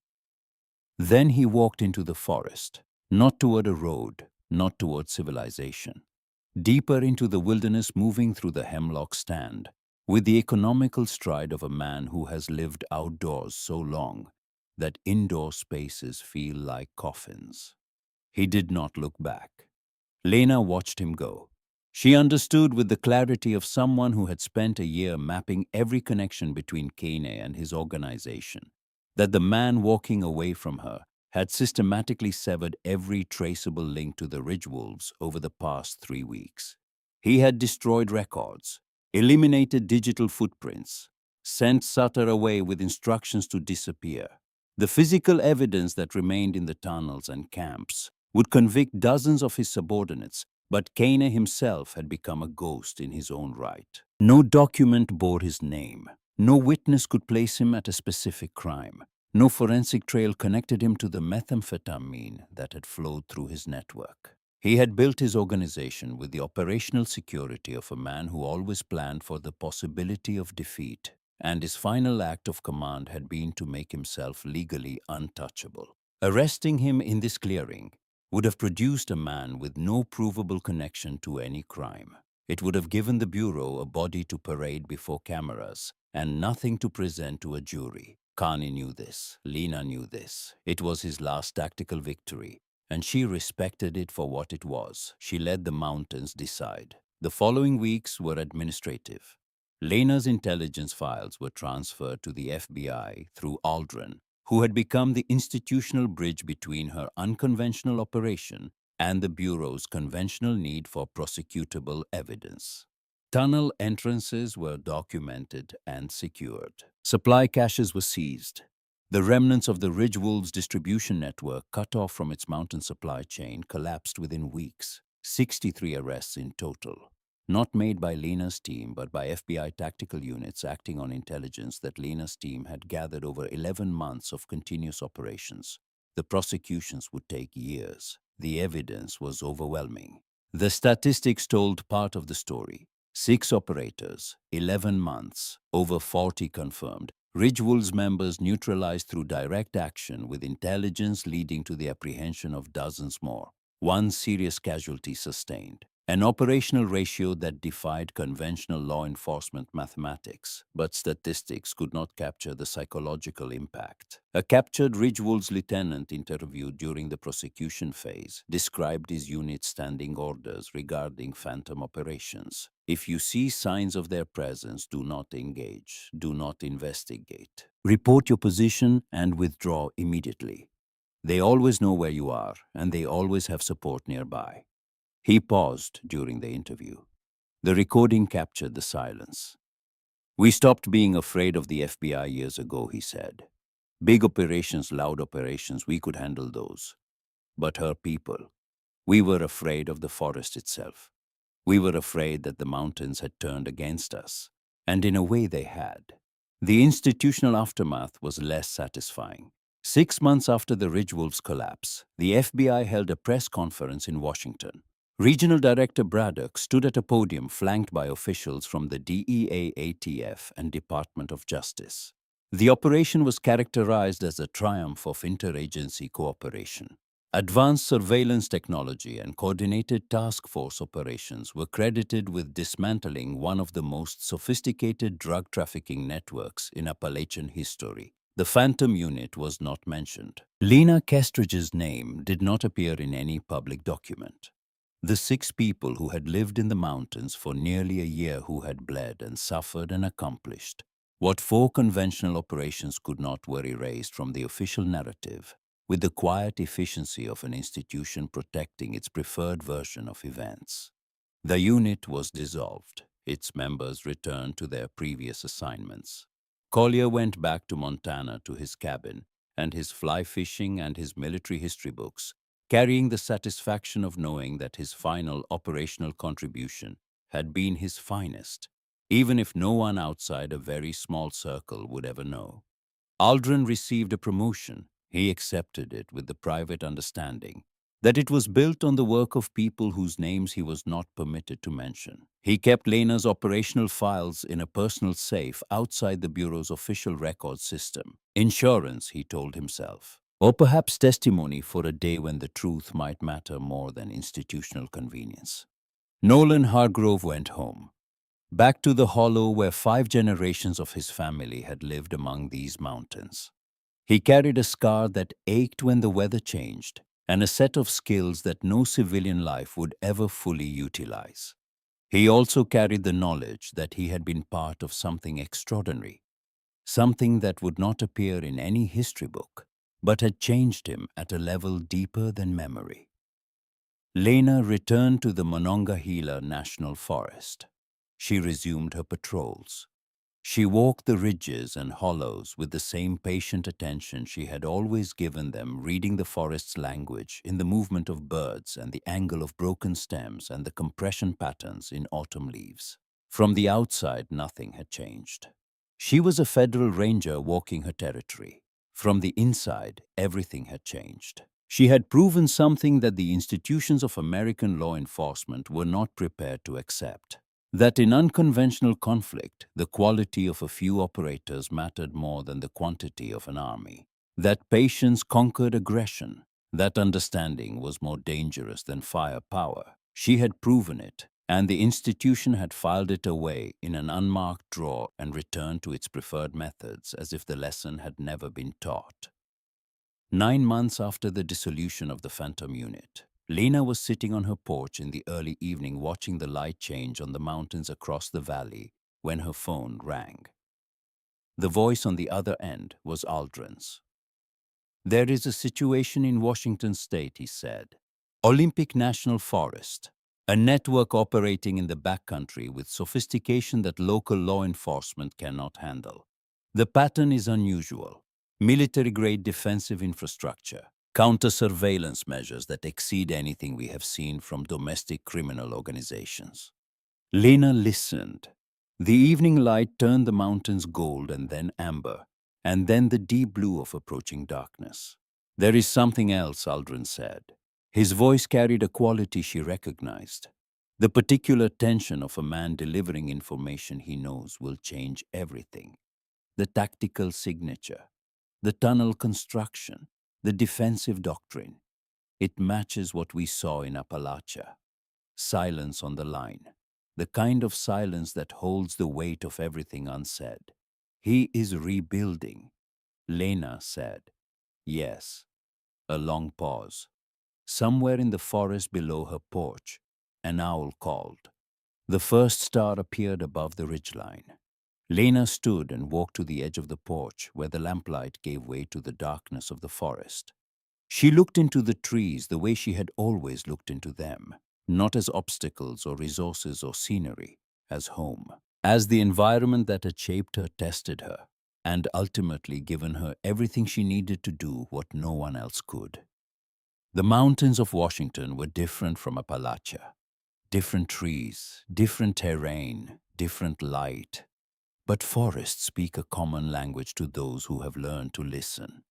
Then he walked into the forest, not toward a road, not toward civilization. Deeper into the wilderness, moving through the hemlock stand, with the economical stride of a man who has lived outdoors so long that indoor spaces feel like coffins. He did not look back. Lena watched him go. She understood with the clarity of someone who had spent a year mapping every connection between Kane and his organization, that the man walking away from her had systematically severed every traceable link to the Ridgewolves over the past 3 weeks. He had destroyed records, eliminated digital footprints, sent Sutter away with instructions to disappear. The physical evidence that remained in the tunnels and camps would convict dozens of his subordinates, but Kane himself had become a ghost in his own right. No document bore his name. No witness could place him at a specific crime. No forensic trail connected him to the methamphetamine that had flowed through his network. He had built his organization with the operational security of a man who always planned for the possibility of defeat, and his final act of command had been to make himself legally untouchable. Arresting him in this clearing would have produced a man with no provable connection to any crime. It would have given the Bureau a body to parade before cameras and nothing to present to a jury. Kani knew this. Lena knew this. It was his last tactical victory, and she respected it for what it was. She let the mountains decide. The following weeks were administrative. Lena's intelligence files were transferred to the FBI through Aldrin, who had become the institutional bridge between her unconventional operation and the Bureau's conventional need for prosecutable evidence. Tunnel entrances were documented and secured. Supply caches were seized. The remnants of the Ridgewolves distribution network, cut off from its mountain supply chain, collapsed within weeks. 63 arrests in total. Not made by Lena's team, but by FBI tactical units acting on intelligence that Lena's team had gathered over 11 months of continuous operations. The prosecutions would take years. The evidence was overwhelming. The statistics told part of the story. 6 operators, 11 months, over 40 confirmed. Ridgewolves members neutralized through direct action, with intelligence leading to the apprehension of dozens more. 1 serious casualty sustained. An operational ratio that defied conventional law enforcement mathematics, but statistics could not capture the psychological impact. A captured Ridgewolves lieutenant interviewed during the prosecution phase described his unit's standing orders regarding phantom operations. If you see signs of their presence, do not engage, do not investigate. Report your position and withdraw immediately. They always know where you are, and they always have support nearby. He paused during the interview. The recording captured the silence. We stopped being afraid of the FBI years ago, he said. Big operations, loud operations, we could handle those. But her people, we were afraid of the forest itself. We were afraid that the mountains had turned against us. And in a way they had. The institutional aftermath was less satisfying. 6 months after the Ridgewolves collapse, the FBI held a press conference in Washington. Regional Director Braddock stood at a podium flanked by officials from the DEA, ATF, and Department of Justice. The operation was characterized as a triumph of interagency cooperation. Advanced surveillance technology and coordinated task force operations were credited with dismantling one of the most sophisticated drug trafficking networks in Appalachian history. The Phantom Unit was not mentioned. Lena Kestridge's name did not appear in any public document. The 6 people who had lived in the mountains for nearly a year, who had bled and suffered and accomplished what 4 conventional operations could not, were erased from the official narrative with the quiet efficiency of an institution protecting its preferred version of events. The unit was dissolved. Its members returned to their previous assignments. Collier went back to Montana to his cabin and his fly fishing and his military history books, carrying the satisfaction of knowing that his final operational contribution had been his finest, even if no one outside a very small circle would ever know. Aldrin received a promotion. He accepted it with the private understanding that it was built on the work of people whose names he was not permitted to mention. He kept Lena's operational files in a personal safe outside the Bureau's official records system. Insurance, he told himself. Or perhaps testimony for a day when the truth might matter more than institutional convenience. Nolan Hargrove went home, back to the hollow where 5 generations of his family had lived among these mountains. He carried a scar that ached when the weather changed, and a set of skills that no civilian life would ever fully utilize. He also carried the knowledge that he had been part of something extraordinary, something that would not appear in any history book, but had changed him at a level deeper than memory. Lena returned to the Monongahela National Forest. She resumed her patrols. She walked the ridges and hollows with the same patient attention she had always given them, reading the forest's language in the movement of birds and the angle of broken stems and the compression patterns in autumn leaves. From the outside, nothing had changed. She was a federal ranger walking her territory. From the inside, everything had changed. She had proven something that the institutions of American law enforcement were not prepared to accept. That in unconventional conflict, the quality of a few operators mattered more than the quantity of an army. That patience conquered aggression. That understanding was more dangerous than firepower. She had proven it, and the institution had filed it away in an unmarked drawer and returned to its preferred methods as if the lesson had never been taught. 9 months after the dissolution of the Phantom Unit, Lena was sitting on her porch in the early evening watching the light change on the mountains across the valley when her phone rang. The voice on the other end was Aldrin's. "There is a situation in Washington state," he said. "Olympic National Forest, a network operating in the backcountry with sophistication that local law enforcement cannot handle. The pattern is unusual. Military-grade defensive infrastructure, counter-surveillance measures that exceed anything we have seen from domestic criminal organizations." Lena listened. The evening light turned the mountains gold and then amber, and then the deep blue of approaching darkness. "There is something else," Aldrin said. His voice carried a quality she recognized. "The particular tension of a man delivering information he knows will change everything. The tactical signature, the tunnel construction, the defensive doctrine. It matches what we saw in Appalachia. Silence on the line. The kind of silence that holds the weight of everything unsaid. He is rebuilding." Lena said, "Yes." A long pause. Somewhere in the forest below her porch, an owl called. The first star appeared above the ridgeline. Lena stood and walked to the edge of the porch where the lamplight gave way to the darkness of the forest. She looked into the trees the way she had always looked into them, not as obstacles or resources or scenery, as home, as the environment that had shaped her, tested her, and ultimately given her everything she needed to do what no one else could. The mountains of Washington were different from Appalachia. Different trees, different terrain, different light. But forests speak a common language to those who have learned to listen.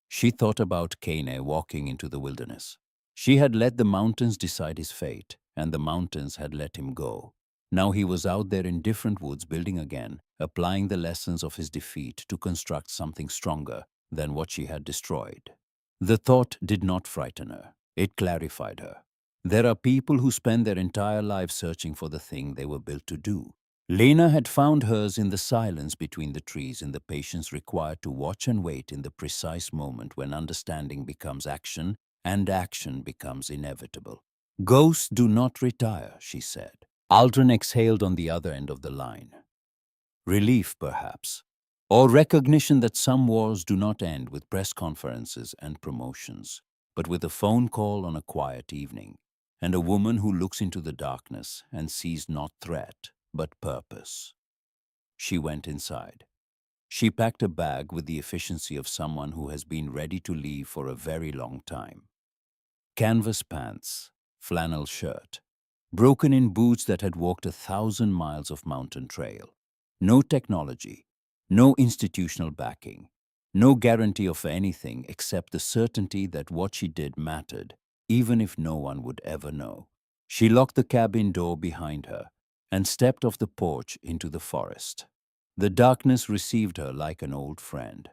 She thought about Kane walking into the wilderness. She had let the mountains decide his fate, and the mountains had let him go. Now he was out there in different woods building again, applying the lessons of his defeat to construct something stronger than what she had destroyed. The thought did not frighten her. It clarified her. There are people who spend their entire lives searching for the thing they were built to do. Lena had found hers in the silence between the trees, in the patience required to watch and wait in the precise moment when understanding becomes action and action becomes inevitable. "Ghosts do not retire," she said. Aldrin exhaled on the other end of the line. Relief, perhaps, or recognition that some wars do not end with press conferences and promotions, but with a phone call on a quiet evening, and a woman who looks into the darkness and sees not threat, but purpose. She went inside. She packed a bag with the efficiency of someone who has been ready to leave for a very long time. Canvas pants, flannel shirt, broken-in boots that had walked 1,000 miles of mountain trail. No technology, no institutional backing, no guarantee of anything except the certainty that what she did mattered, even if no one would ever know. She locked the cabin door behind her and stepped off the porch into the forest. The darkness received her like an old friend.